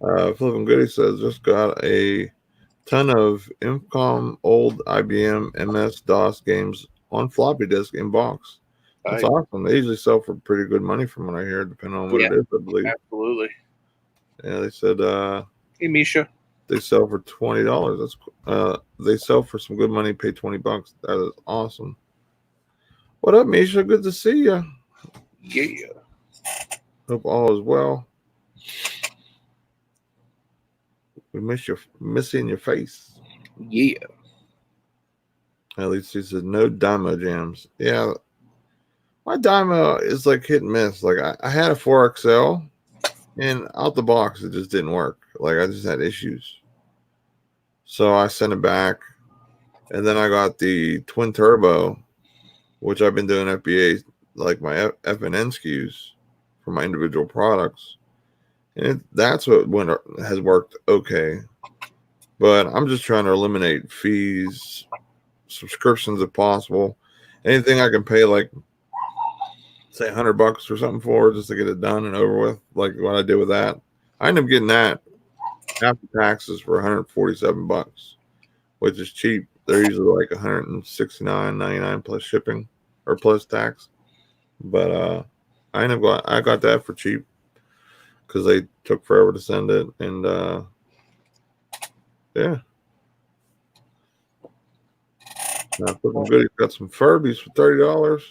Speaker 1: Flipping Goody says just got a ton of Ecom old IBM MS DOS games on floppy disk in box. That's awesome. They usually sell for pretty good money from what I hear, depending on what it is, I believe.
Speaker 2: Absolutely.
Speaker 1: Yeah, they said
Speaker 2: hey, Misha.
Speaker 1: They sell for $20. That's they sell for some good money, pay $20. That is awesome. What up, Misha? Good to see you.
Speaker 2: Yeah.
Speaker 1: Hope all is well. We missing your face.
Speaker 2: Yeah.
Speaker 1: At least he said no Dymo jams. Yeah, my Dymo is like hit and miss. Like I had a 4XL, and out the box it just didn't work. Like I just had issues. So I sent it back, and then I got the twin turbo, which I've been doing FBA, like my F and N SKUs for my individual products, and that's what has worked okay. But I'm just trying to eliminate fees, subscriptions if possible, anything I can pay like say $100 or something for just to get it done and over with, like what I did with that. I ended up getting that after taxes for $147, which is cheap. They're usually like $169.99 plus shipping or plus tax. But I got that for cheap because they took forever to send it, and yeah. Now, looking good. He's got some Furbies for $30.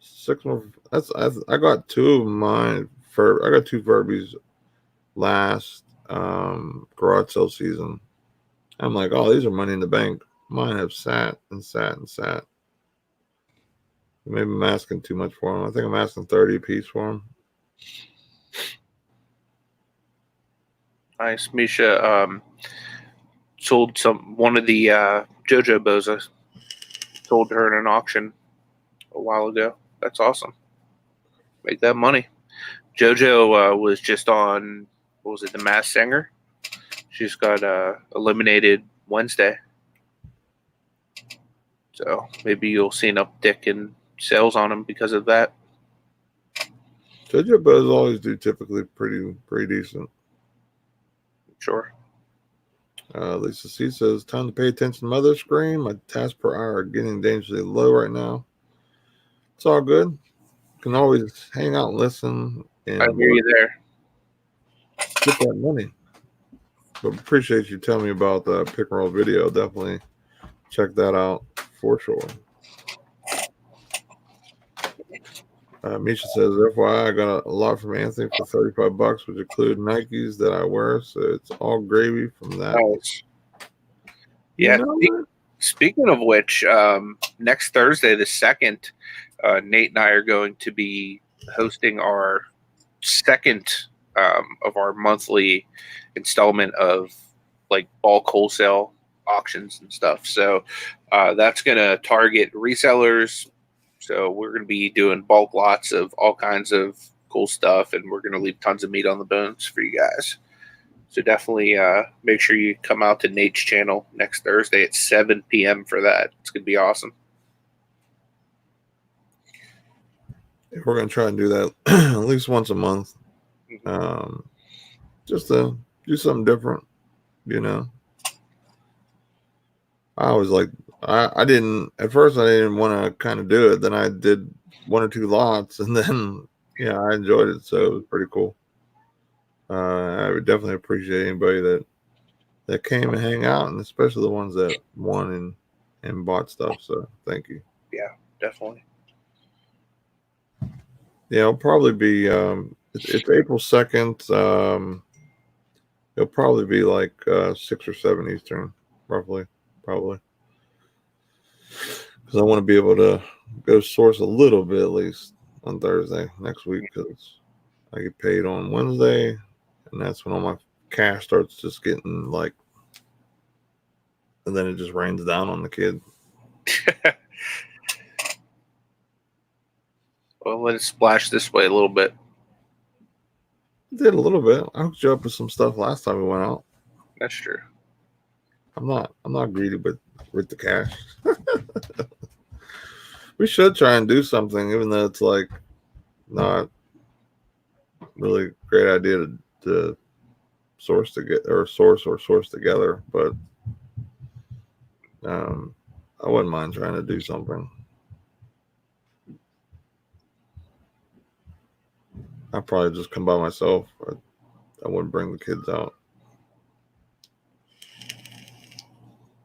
Speaker 1: 6 more. I got two of mine. I got two Furbies last garage sale season. I'm like, oh, these are money in the bank. Mine have sat and sat and sat. Maybe I'm asking too much for them. I think I'm asking 30 a piece for them.
Speaker 2: Nice. Misha sold one of the JoJo Boza. Sold her in an auction a while ago. That's awesome. Make that money. JoJo was just on, what was it, The Masked Singer? She's got eliminated Wednesday. So maybe you'll see an uptick in sales on them because of that.
Speaker 1: JoJo Bows always do typically pretty decent.
Speaker 2: Sure.
Speaker 1: Lisa C says, time to pay attention to mother screen. My tasks per hour are getting dangerously low right now. It's all good. Can always hang out and listen. And
Speaker 2: I hear you there.
Speaker 1: Get that money. But appreciate you telling me about the pick and roll video. Definitely check that out for sure. Misha says, FYI, I got a lot from Anthony for $35, which include Nikes that I wear. So it's all gravy from that.
Speaker 2: Nice. Yeah. Speaking of which, next Thursday, the 2nd, Nate and I are going to be hosting our second of our monthly installment of like bulk wholesale auctions and stuff. So that's going to target resellers. So we're going to be doing bulk lots of all kinds of cool stuff, and we're going to leave tons of meat on the bones for you guys. So definitely make sure you come out to Nate's channel next Thursday at 7 p.m. for that. It's going to be awesome.
Speaker 1: We're going to try and do that at least once a month. Just to do something different, you know. I always I didn't, at first I didn't want to kind of do it. Then I did 1 or 2 lots, and then, yeah, I enjoyed it. So it was pretty cool. I would definitely appreciate anybody that came and hang out, and especially the ones that won and bought stuff. So thank you.
Speaker 2: Yeah, definitely.
Speaker 1: Yeah, it'll probably be it's April 2nd. It'll probably be like 6 or 7 Eastern, roughly, probably, because I want to be able to go source a little bit at least. on Thursday next week because I get paid on Wednesday, and that's when all my cash starts just getting like, and then it just rains down on the kid.
Speaker 2: Well, let it splash this way a little bit.
Speaker 1: I did a little bit. I hooked you up with some stuff last time we went out.
Speaker 2: That's true.
Speaker 1: I'm not greedy, but with the cash, we should try and do something, even though it's like not really a great idea to source together. But I wouldn't mind trying to do something. I'd probably just come by myself. I wouldn't bring the kids out.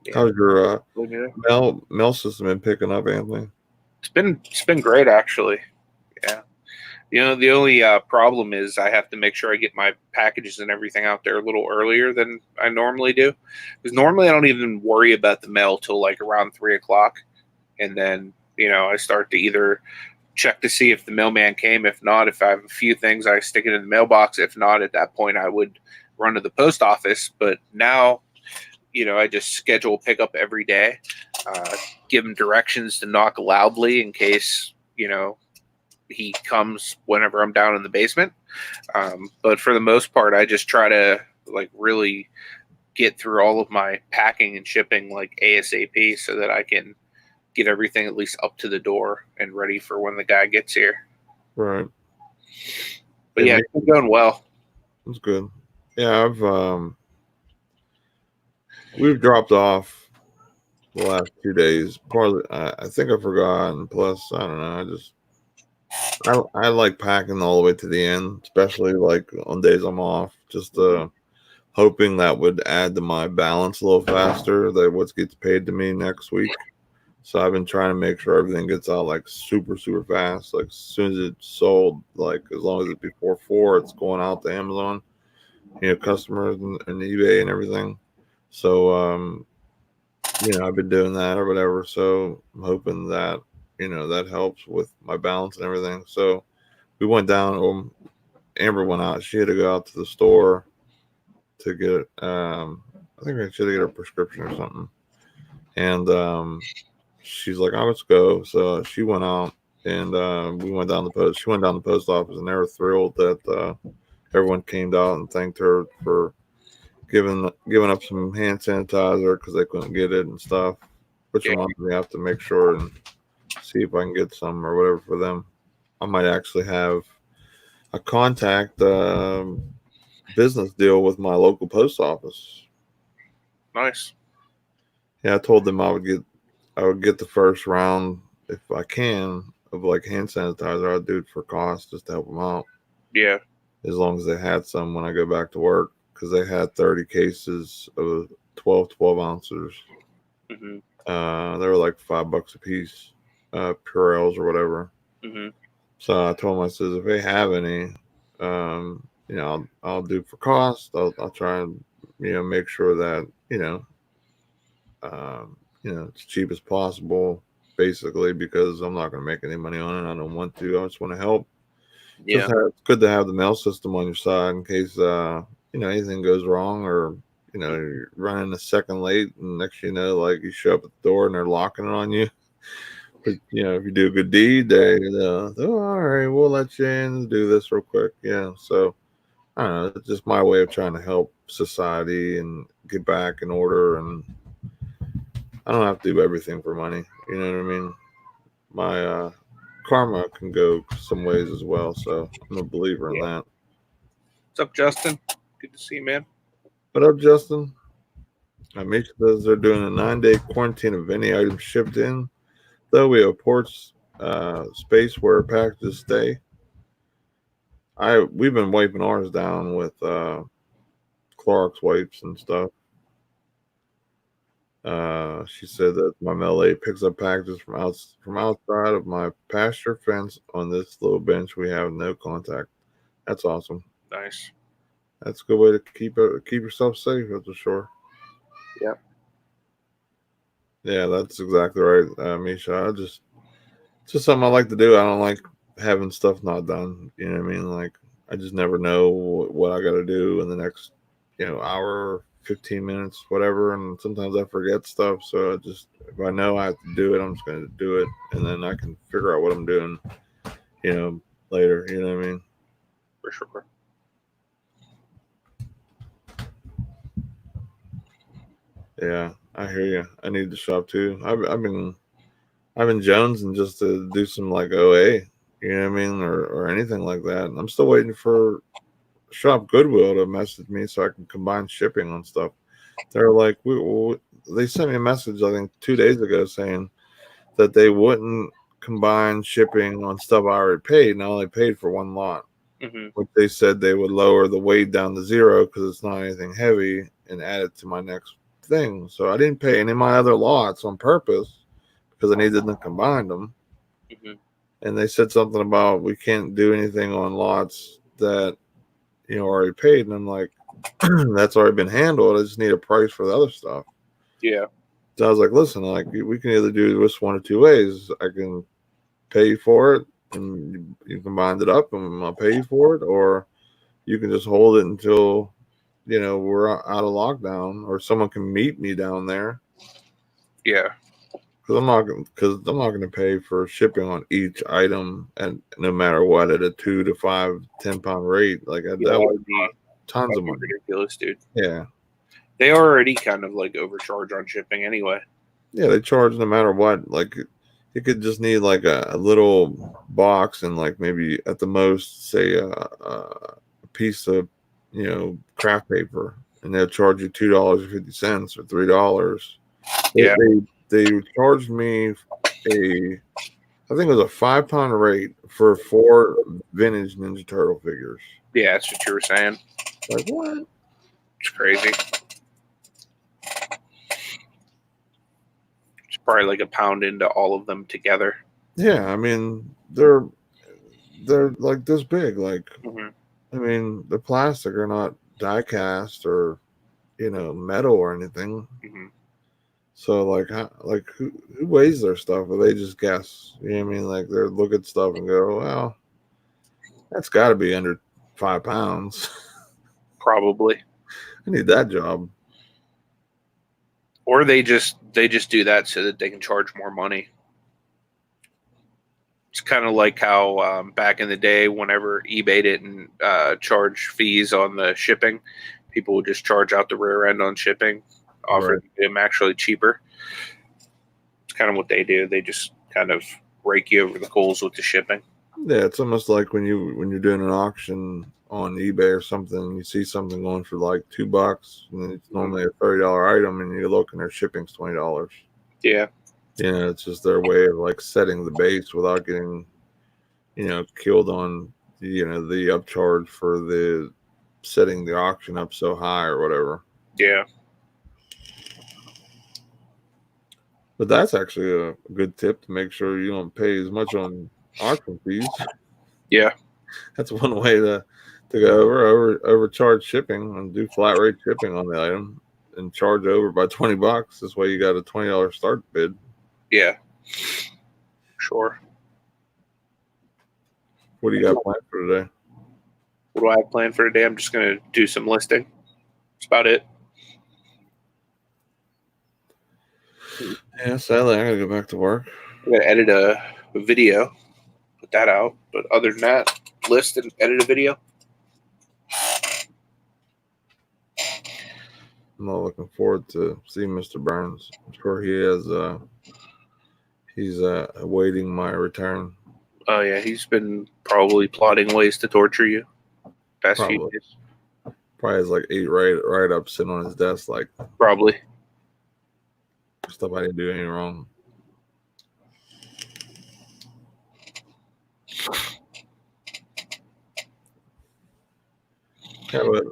Speaker 2: Yeah.
Speaker 1: How's your mail system been picking up, Anthony?
Speaker 2: It's been great, actually. Yeah. The only problem is I have to make sure I get my packages and everything out there a little earlier than I normally do. Because normally I don't even worry about the mail till like around 3:00, and then I start to either check to see if the mailman came. If not, if I have a few things, I stick it in the mailbox. If not, at that point, I would run to the post office. But now, I just schedule pickup every day, give him directions to knock loudly in case, he comes whenever I'm down in the basement. But for the most part, I just try to like really get through all of my packing and shipping like ASAP so that I can get everything at least up to the door and ready for when the guy gets here.
Speaker 1: Right.
Speaker 2: But yeah, it's going well.
Speaker 1: It's good. Yeah, we've dropped off the last 2 days. Partly, I think I forgot, and plus, I don't know. I like packing all the way to the end, especially like on days I'm off. Just hoping that would add to my balance a little faster. That what gets paid to me next week. So I've been trying to make sure everything gets out like super fast. Like as soon as it's sold, like as long as it's before 4, it's going out to Amazon, customers and eBay and everything. So I've been doing that or whatever. So I'm hoping that that helps with my balance and everything. So we went down. Amber went out. She had to go out to the store to get. I think she had to get a prescription or something. And she's like, "Oh, let's go." So she went out, and we went down the post. She went down the post office, and they were thrilled that everyone came out and thanked her for giving up some hand sanitizer because they couldn't get it and stuff. Which reminds me, I have to make sure and see if I can get some or whatever for them. I might actually have a contact business deal with my local post office.
Speaker 2: Nice.
Speaker 1: Yeah, I told them I would get the first round if I can of like hand sanitizer. I'd do it for cost just to help them out.
Speaker 2: Yeah.
Speaker 1: As long as they had some when I go back to work, because they had 30 cases of 12 ounces.
Speaker 2: Mm-hmm.
Speaker 1: They were like $5 a piece, Purells or whatever.
Speaker 2: Mm-hmm.
Speaker 1: So I told them, I says, if they have any, I'll do for cost. I'll try and make sure that it's cheap as possible, basically, because I'm not going to make any money on it. I don't want to. I just want to help.
Speaker 2: Yeah.
Speaker 1: It's good to have the mail system on your side in case anything goes wrong, or you're running a second late, and next like you show up at the door and they're locking it on you. But if you do a good deed, they all right, we'll let you in and do this real quick. Yeah, so I don't know. It's just my way of trying to help society and get back in order, and I don't have to do everything for money. You know what I mean? My karma can go some ways as well. So I'm a believer in that.
Speaker 2: What's up, Justin? Good to see you, man.
Speaker 1: What up, Justin? Misha says they're doing a 9-day quarantine of any items shipped in, though we have ports space where packages stay. We've been wiping ours down with Clorox wipes and stuff. She said that my LA picks up packages from outside of my pasture fence on this little bench. We have no contact. That's awesome.
Speaker 2: Nice.
Speaker 1: That's a good way to keep yourself safe, that's for sure.
Speaker 2: Yeah.
Speaker 1: Yeah, that's exactly right, Misha. It's just something I like to do. I don't like having stuff not done. You know what I mean? Like I just never know what I got to do in the next, hour, 15 minutes, whatever. And sometimes I forget stuff. So if I know I have to do it, I'm just going to do it. And then I can figure out what I'm doing, later. You know what I mean?
Speaker 2: For sure.
Speaker 1: Yeah, I hear you. I need to shop too. I've been jonesing just to do some like OA, you know what I mean, or anything like that. And I'm still waiting for Shop Goodwill to message me so I can combine shipping on stuff. They're like, they sent me a message I think 2 days ago saying that they wouldn't combine shipping on stuff I already paid, and I only paid for one lot.
Speaker 2: Mm-hmm.
Speaker 1: Which they said they would lower the weight down to 0 because it's not anything heavy and add it to my next thing. So I didn't pay any of my other lots on purpose because I needed to combine them.
Speaker 2: Mm-hmm.
Speaker 1: And they said something about we can't do anything on lots that already paid. And I'm like, that's already been handled. I just need a price for the other stuff.
Speaker 2: Yeah.
Speaker 1: So I was like, listen, like we can either do this one or two ways. I can pay you for it and you combined it up and I'll pay you for it, or you can just hold it until we're out of lockdown, or someone can meet me down there.
Speaker 2: Yeah.
Speaker 1: Because I'm not going to pay for shipping on each item, and no matter what, at a 2 to 5, 10 pound rate, like that would be tons of money.
Speaker 2: Ridiculous, dude.
Speaker 1: Yeah,
Speaker 2: they already kind of like overcharge on shipping anyway.
Speaker 1: Yeah, they charge no matter what. Like you could just need like a little box and like maybe at the most say a piece of craft paper, and they'll charge you $2.50 or $3.
Speaker 2: Yeah.
Speaker 1: They charged me I think it was a 5 pound rate for 4 vintage Ninja Turtle figures.
Speaker 2: Yeah, that's what you were saying.
Speaker 1: Like what?
Speaker 2: It's crazy. It's probably like a pound into all of them together.
Speaker 1: Yeah, I mean they're like this big. Like I mean the plastic are not die cast or metal or anything. So like who weighs their stuff? Or they just guess? You know what I mean? Like they look at stuff and go, well, that's got to be under 5 pounds.
Speaker 2: Probably.
Speaker 1: I need that job.
Speaker 2: Or they just do that so that they can charge more money. It's kind of like how back in the day, whenever eBay didn't charge fees on the shipping, people would just charge out the rear end on shipping, offer them actually cheaper. It's kind of what they do. They just kind of rake you over the coals with the shipping.
Speaker 1: Yeah, it's almost like when you're doing an auction on eBay or something, you see something going for like $2, and it's normally a $30 item, and you look and their shipping's $20.
Speaker 2: Yeah.
Speaker 1: Yeah, it's just their way of like setting the base without getting, killed on, the upcharge for the setting the auction up so high or whatever.
Speaker 2: Yeah.
Speaker 1: But that's actually a good tip to make sure you don't pay as much on auction fees.
Speaker 2: Yeah.
Speaker 1: That's one way to go overcharge shipping and do flat rate shipping on the item and charge over by $20. This way you got a $20 start bid.
Speaker 2: Yeah. Sure.
Speaker 1: What do you got planned for today?
Speaker 2: What do I have planned for today? I'm just going to do some listing. That's about it.
Speaker 1: Yeah, sadly, I got to go back to work.
Speaker 2: I'm going to edit a video, put that out. But other than that, list and edit a video.
Speaker 1: I'm not looking forward to seeing Mr. Burns. I'm sure he has. He's awaiting my return.
Speaker 2: Oh yeah, he's been probably plotting ways to torture you. Past few days.
Speaker 1: Probably has like 8 write-ups sitting on his desk, like
Speaker 2: probably
Speaker 1: stuff I didn't do anything wrong. Yeah, but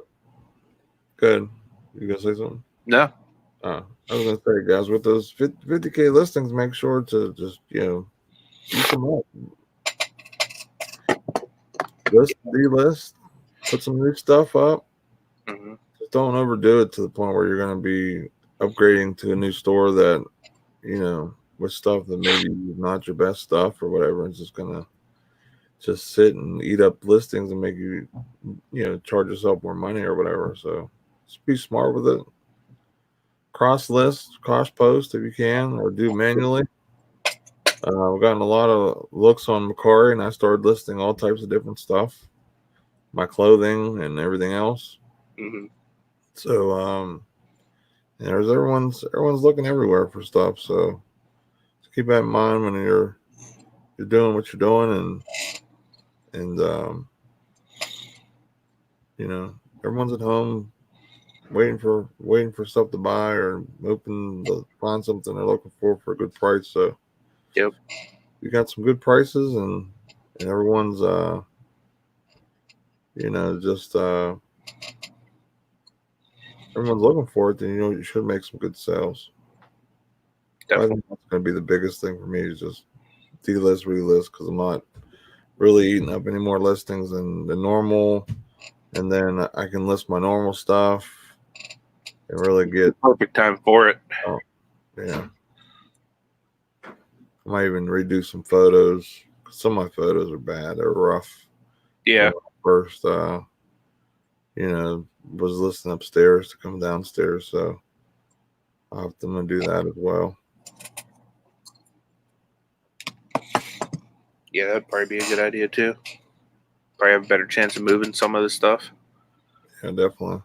Speaker 1: good. You gonna say something?
Speaker 2: No.
Speaker 1: I was gonna say, guys, with those 50K listings, make sure to just keep them up. Delist, put some new stuff up. Just don't overdo it to the point where you're gonna be upgrading to a new store that with stuff that maybe is not your best stuff or whatever. It's just just sit and eat up listings and make you, charge yourself more money or whatever. So just be smart with it. Cross list, cross post if you can, or do manually. I've gotten a lot of looks on Macari, and I started listing all types of different stuff, my clothing and everything else.
Speaker 2: Mm-hmm.
Speaker 1: So there's everyone's looking everywhere for stuff. So just keep that in mind when you're doing what you're doing, and everyone's at home waiting for stuff to buy or hoping to find something they're looking for a good price. So
Speaker 2: Yep.
Speaker 1: We got some good prices, and everyone's just everyone's looking for it. Then you should make some good sales. I think that's going to be the biggest thing for me is just delist, relist, because I'm not really eating up any more listings than the normal, and then I can list my normal stuff and really get
Speaker 2: perfect time for it.
Speaker 1: Oh, yeah. I might even redo some photos. Some of my photos are bad. They're rough.
Speaker 2: Yeah.
Speaker 1: First, was listening upstairs to come downstairs, so I'll have to do that as well.
Speaker 2: Yeah, that'd probably be a good idea too. Probably have a better chance of moving some of the stuff.
Speaker 1: Yeah, definitely.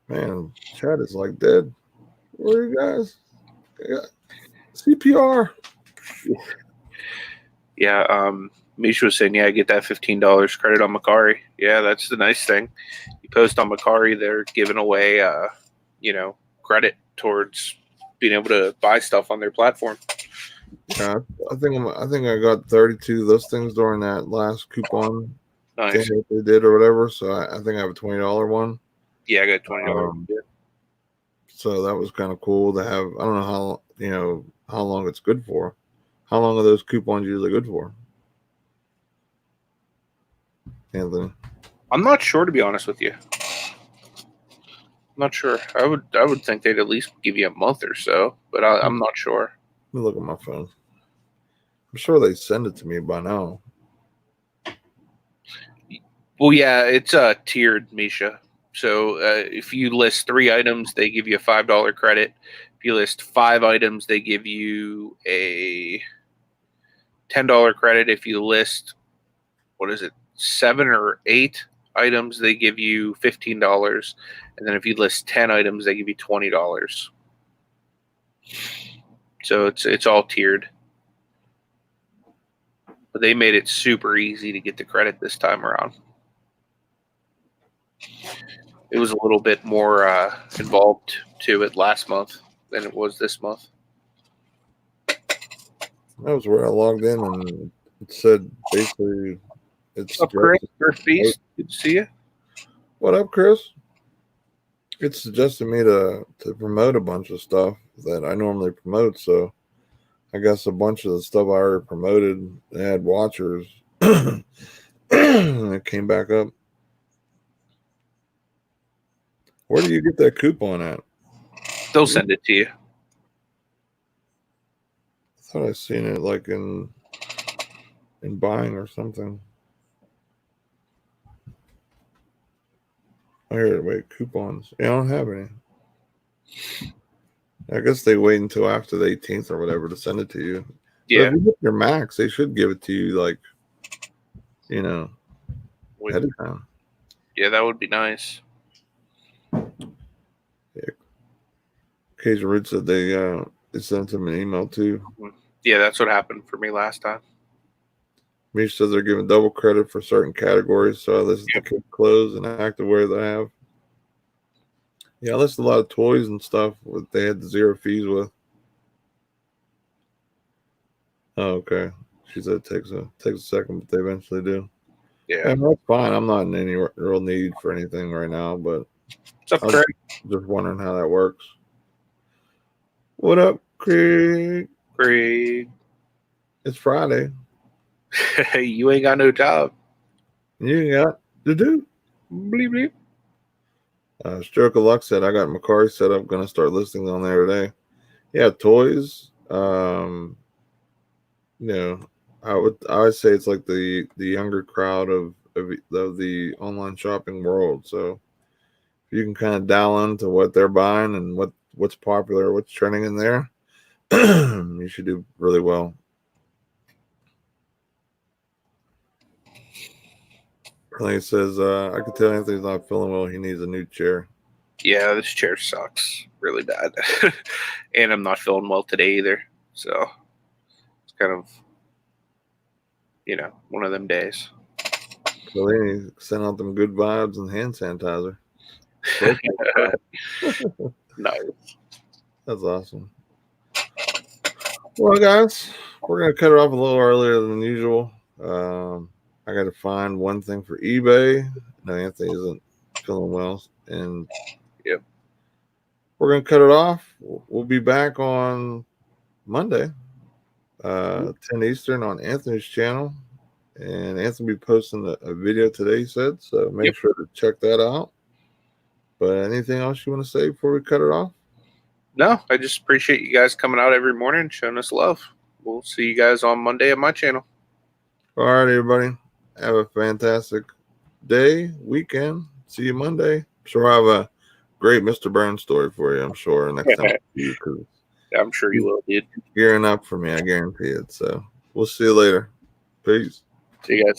Speaker 1: Man, chat is like dead. Where are you guys? Yeah. CPR.
Speaker 2: Yeah, Misha was saying, yeah, get that $15 credit on Macari. Yeah, that's the nice thing. You post on Macari, they're giving away, credit towards being able to buy stuff on their platform.
Speaker 1: Yeah, I think I got 32 listings during that last coupon thing that they did or whatever. So I think I have a $20 one.
Speaker 2: Yeah, I got $20.
Speaker 1: So that was kind of cool to have. I don't know how long it's good for. How long are those coupons usually good for, Anthony?
Speaker 2: I'm not sure, to be honest with you. I'm not sure. I would think they'd at least give you a month or so, but I'm not sure.
Speaker 1: Let me look at my phone. I'm sure they send it to me by now.
Speaker 2: Well, yeah, it's tiered, Misha. So if you list 3 items, they give you a $5 credit. If you list 5 items, they give you a $10 credit. If you list, 7 or 8 items, they give you $15. And then if you list 10 items, they give you $20. So it's all tiered. But they made it super easy to get the credit this time around. It was a little bit more involved to it last month than it was this month.
Speaker 1: That was where I logged in, and it said basically it's.
Speaker 2: What's up, Chris? Earth Beast, good to see you.
Speaker 1: What up, Chris? It suggested me to promote a bunch of stuff that I normally promote, so I guess a bunch of the stuff I already promoted had watchers. It came back up. Where do you get that coupon at?
Speaker 2: They'll send it to you.
Speaker 1: I thought I seen it like in buying or something. I heard it. Wait, coupons. Yeah, I don't have any. I guess they wait until after the 18th or whatever to send it to you.
Speaker 2: Yeah.
Speaker 1: But if you hit your max, they should give it to you like, ahead of time.
Speaker 2: Yeah, that would be nice.
Speaker 1: Yeah. Cajun Root said they sent him an email too.
Speaker 2: Yeah, that's what happened for me last time.
Speaker 1: Mish says they're giving double credit for certain categories. So I listed the kids' clothes and activewear that I have. Yeah, I listed a lot of toys and stuff that they had the 0 fees with. Oh, okay. She said it takes a second, but they eventually do.
Speaker 2: Yeah.
Speaker 1: And that's fine. I'm not in any real need for anything right now, but
Speaker 2: what's up, Craig?
Speaker 1: Just wondering how that works. What up, Craig?
Speaker 2: Craig.
Speaker 1: It's Friday.
Speaker 2: You ain't got no job.
Speaker 1: You ain't got to do.
Speaker 2: Bleep, bleep.
Speaker 1: Stroke of Luck said, I got Macari set up. Going to start listing on there today. Yeah, toys. I would say it's like the younger crowd of the online shopping world. So if you can kind of dial into what they're buying and what's popular, what's trending in there, you should do really well. He says, I can tell Anthony's not feeling well. He needs a new chair.
Speaker 2: Yeah, this chair sucks really bad. And I'm not feeling well today either. So it's kind of, one of them days.
Speaker 1: So they sent out them good vibes and hand sanitizer.
Speaker 2: Nice.
Speaker 1: That's awesome. Well, guys, we're going to cut it off a little earlier than usual. I got to find one thing for eBay. No, Anthony isn't feeling well. And
Speaker 2: Yep.
Speaker 1: We're going to cut it off. We'll be back on Monday, 10 Eastern on Anthony's channel. And Anthony will be posting a video today, he said. So make sure to check that out. But anything else you want to say before we cut it off?
Speaker 2: No, I just appreciate you guys coming out every morning and showing us love. We'll see you guys on Monday at my channel.
Speaker 1: All right, everybody. Have a fantastic day, weekend. See you Monday. I'm sure I'll have a great Mr. Burns story for you, I'm sure, next time I see you. Cause
Speaker 2: I'm sure you will, dude.
Speaker 1: Gearing up for me, I guarantee it. So we'll see you later. Peace.
Speaker 2: See you guys.